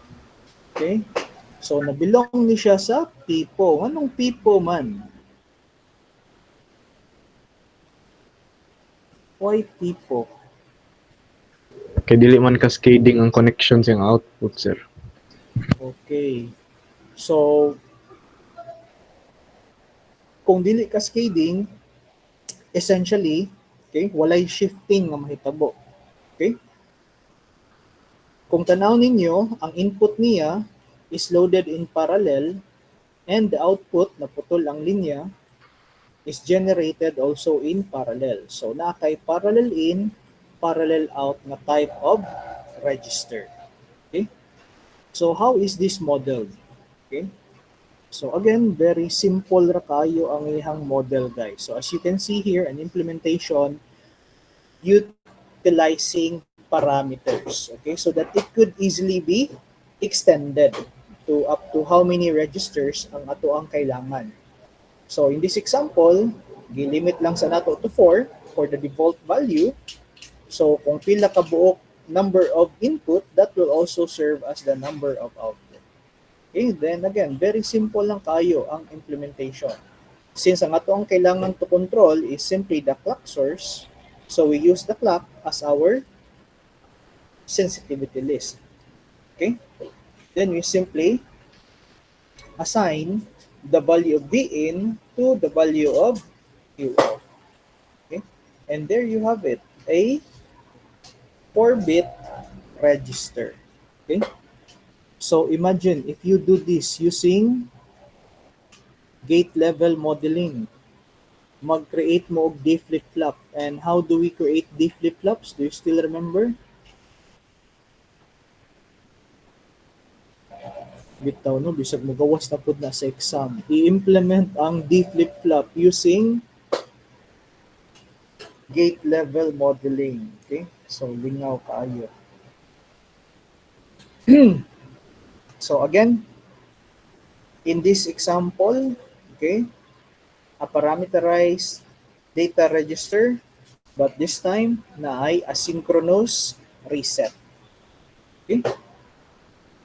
Okay, so nabilong ni siya sa pipo. Anong pipo man? Why pipo? Kay dili man cascading ang connection sa output, sir. Okay. So kung dili cascading, essentially, okay, walay shifting nga mahitabo. Okay? Kung tanaw ninyo, ang input niya is loaded in parallel and the output, naputol ang linya, is generated also in parallel. So na kay parallel in, parallel out na type of register. Okay? So how is this modeled? Okay? So again, very simple ra kayo ang ihang model, guys. So as you can see here, an implementation utilizing parameters, okay, so that it could easily be extended to up to how many registers ang ato ang kailangan. So in this example, gilimit lang sa nato to 4 for the default value. So kung pila ka buok number of input, that will also serve as the number of output. Okay, then again, very simple lang kayo ang implementation. Since ang ato ang kailangan to control is simply the clock source, so we use the clock as our sensitivity list. Okay? Then we simply assign the value of V in to the value of Q out. Okay? And there you have it, a 4-bit register. Okay? So imagine if you do this using gate level modeling, mag-create mo og D flip-flop. And how do we create D flip-flops? Do you still remember? Bitaw no, bisag magawas na pud na sa exam. I-implement ang D flip-flop using gate level modeling. Okay? So lingaw kaayo. So again, in this example, okay, a parameterized data register, but this time na ay asynchronous reset. Okay?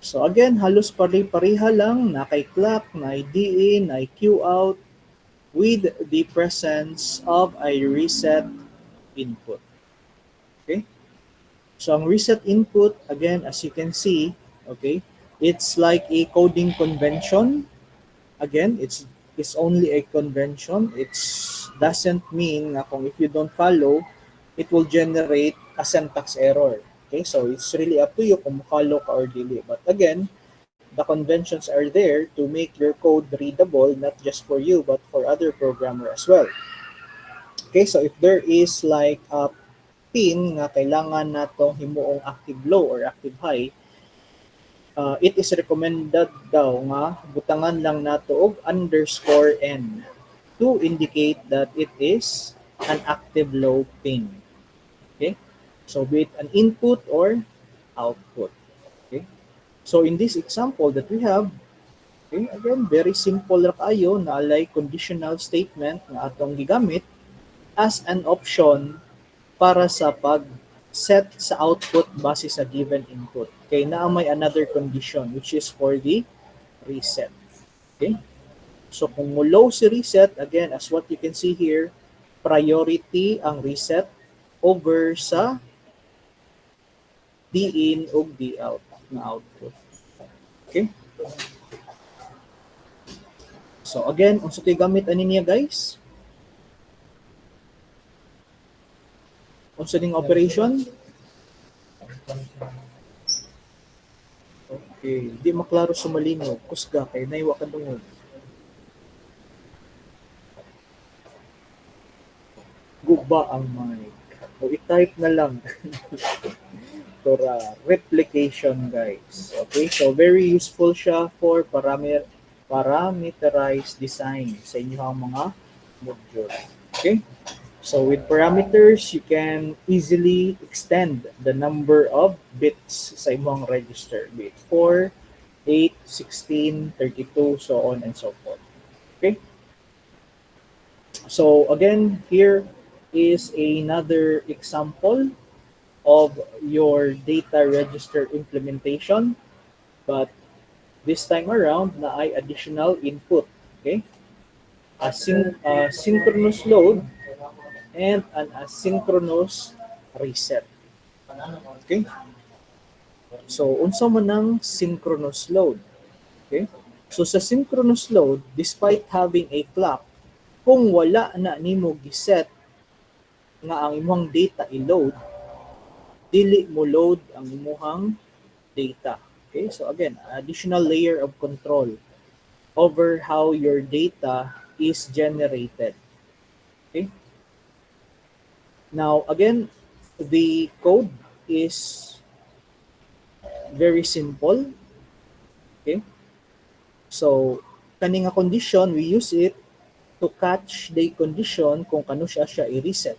So again, halos pari-pariha lang, na kay clock, na ay D in, na ay Q out, with the presence of a reset input. Okay? So ang reset input, again, as you can see, okay, it's like a coding convention. Again, it's only a convention. It doesn't mean na kung if you don't follow, it will generate a syntax error. Okay, so it's really up to you kung follow ka or dili. But again, the conventions are there to make your code readable, not just for you, but for other programmer as well. Okay, so if there is like a pin nga kailangan natong himuong active low or active high, it is recommended daw nga butangan lang nato og _n to indicate that it is an active low pin. Okay? So be it an input or output. Okay? So in this example that we have, okay, again, very simple ra kayo na alay conditional statement na atong gigamit as an option para sa pag-set sa output base sa given input. Okay, na may another condition which is for the reset. Okay? So kung low si reset, again, as what you can see here, priority ang reset over sa D in o D out na output. Okay? So again, unsa tay gamit ani niya, guys? Unsa ning operation? Okay, di maklaro sa malinaw. Kusga kay naiwa ka dungog. Guba ang mic. O i-type na lang. For replication, guys. Okay, so very useful siya for parameterized design sa inyong mga module. Okay, so with parameters, you can easily extend the number of bits sa imong register, be it 4, 8, 16, 32, so on and so forth. Okay, so again, here is another example of your data register implementation, but this time around na ay additional input. Okay, a synchronous load and an asynchronous reset. Okay, so unsa man ang synchronous load? Okay, so sa synchronous load, despite having a clock, kung wala na nimo giset nga ang imong data i-load, dili mo load ang imuhang data. Okay, so again, additional layer of control over how your data is generated. Okay, now again, the code is very simple. Okay, so Kani nga condition, we use it to catch the condition kung kano siya i-reset.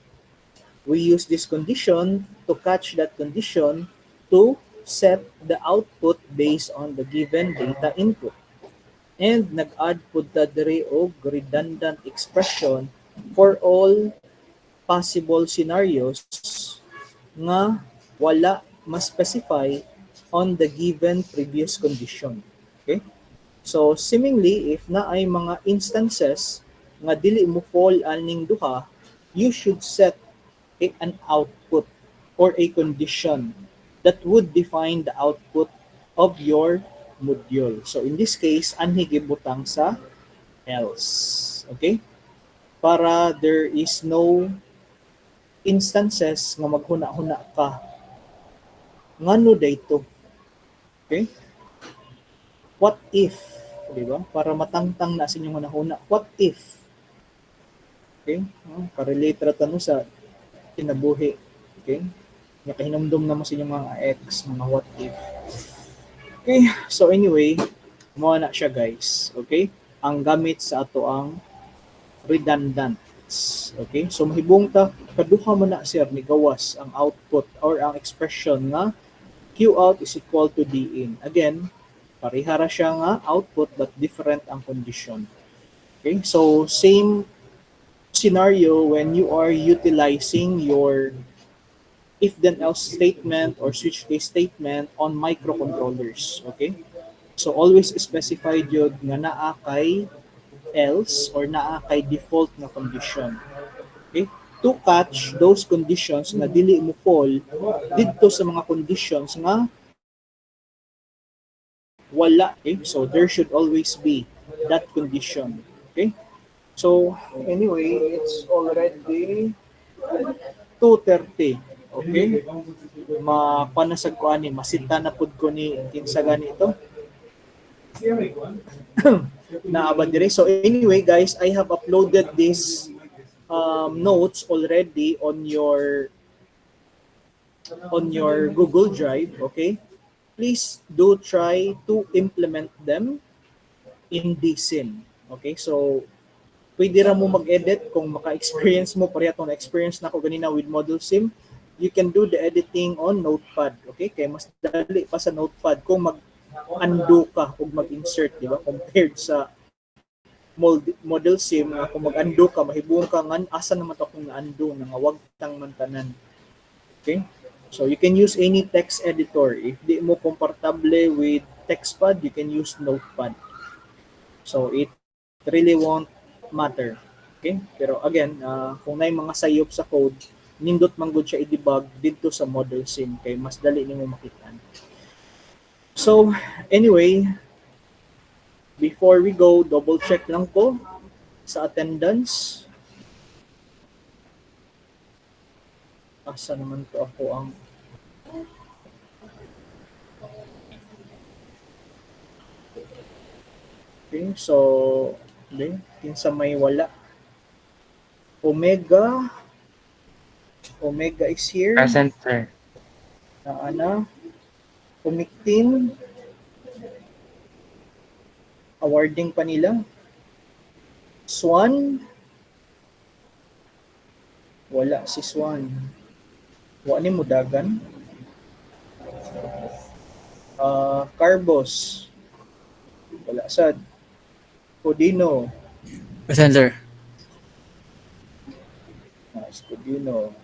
We use this condition to catch that condition to set the output based on the given data input. And nag-add po ta diri og redundant expression for all possible scenarios nga wala ma-specify on the given previous condition. Okay? So seemingly, if na ay mga instances nga dili mo fall aning duha, you should set an output or a condition that would define the output of your module. So in this case, anhi gibutang sa else. Okay? Para there is no instances nga maghuna-huna ka. Ngano dayto? Okay? What if? Di ba? Para matangtang na sa inyong hunahuna. What if? Okay? Karelate ra tanong sa kinabuhi. Okay? Nga kahinumdum na mo sa inyong mga ex, mga what if. Okay? So anyway, mo na siya guys. Okay? Ang gamit sa ato ang redundants. Okay? So mahibong ta kaduha mo na sir ni gawas ang output or ang expression nga Q out is equal to D in. Again, parihara siya nga output but different ang condition. Okay? So same scenario when you are utilizing your if then else statement or switch case statement on microcontrollers. Okay? So always specify yun nga naa kay else or naa kay default na condition. Okay? To catch those conditions na dili mo fall dito sa mga conditions nga wala. Okay? So there should always be that condition. Okay? So anyway, it's already 2:30. Okay? Mapanasag ko ani, masita na pud ko ni kinsa gani ito. Naabad dire. So anyway guys, I have uploaded this notes already on your Google Drive. Okay? Please do try to implement them in DSIM. Okay? So pwede ra mo mag-edit kung maka-experience mo pareha tong na-experience na ko ganina with Model Sim. You can do the editing on Notepad. Okay? Kaya mas dali pa sa Notepad kung mag-undo ka o mag-insert, di ba? Compared sa Model Sim, kung mag-undo ka, mahibong ka nga, asa naman ito kung na-undo, nga wag tang mantanan. Okay? So you can use any text editor. If di mo komportable with TextPad, you can use Notepad. So it really won't matter. Okay? Pero again, kung may mga sayop sa code, nindot man gud siya i-debug dito sa Model Sim kay mas dali nimo makita. So anyway, before we go, double check lang ko sa attendance. Asa naman to ako ang okay, so okay, kinsa may wala. Omega is here. Present, sir. Ana, Umiktin. Awarding pa nila. Swan. Wala si Swan. Wa ni Mudagan. Carbos. Wala sad. Codino. Present, sir. Codino.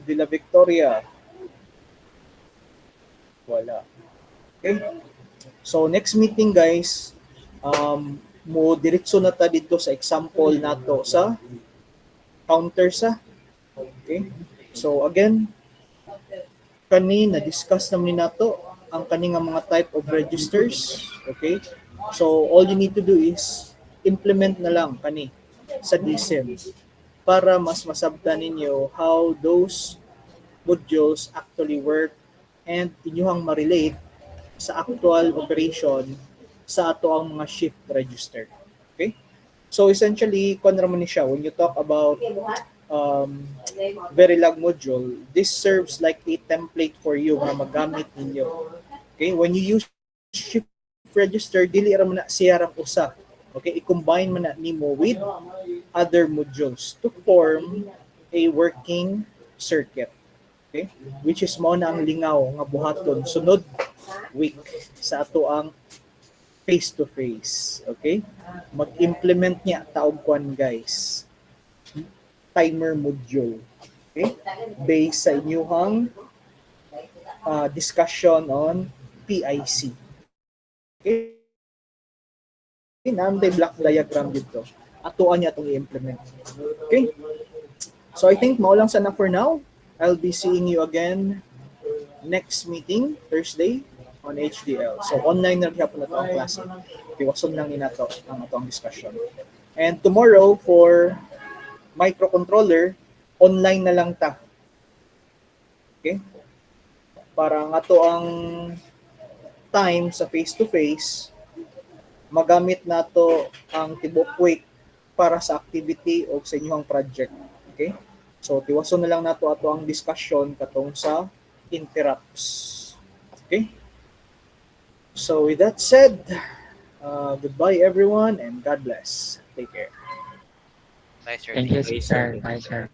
Villa Victoria. Wala. Okay. So next meeting guys, mo diretso na ta dito sa example nato sa counter sa. Okay? So again, kani na discuss naman nato ang kani nga mga type of registers. Okay? So all you need to do is implement na lang kani sa DSIM para mas masabtan ninyo how those modules actually work and inyong ma-relate sa actual operation sa ato ang mga shift register. Okay? So essentially, kung naman ni siya, when you talk about Verilog module, this serves like a template for you na magamit ninyo. Okay? When you use shift register, dili ra man na siya ra usa Okay, i-combine mo na nimo with other modules to form a working circuit. Okay? Which is mo na ang lingaw nga buhaton sunod week sa ato ang face-to-face. Okay? Mag-implement niya taog kwan guys. Timer module. Okay? Based sa inyong discussion on PIC. Okay? Namday block diagram dito. Atuan niya itong i-implement. Okay? So I think mao lang sana for now. I'll be seeing you again next meeting, Thursday, on HDL. So online na hapon na ito ang klase. Tiwason lang inato ang atong discussion. And tomorrow for microcontroller, online na lang ta. Okay? Para nga to ang time sa face-to-face, magamit nato ang tibok week para sa activity o sa inyong project. Okay? So, tiwason na lang nato ato ang discussion katong sa interrupts. Okay? So, with that said, goodbye everyone and God bless. Take care. Bye, sir. Thank you, sir. Bye, sir.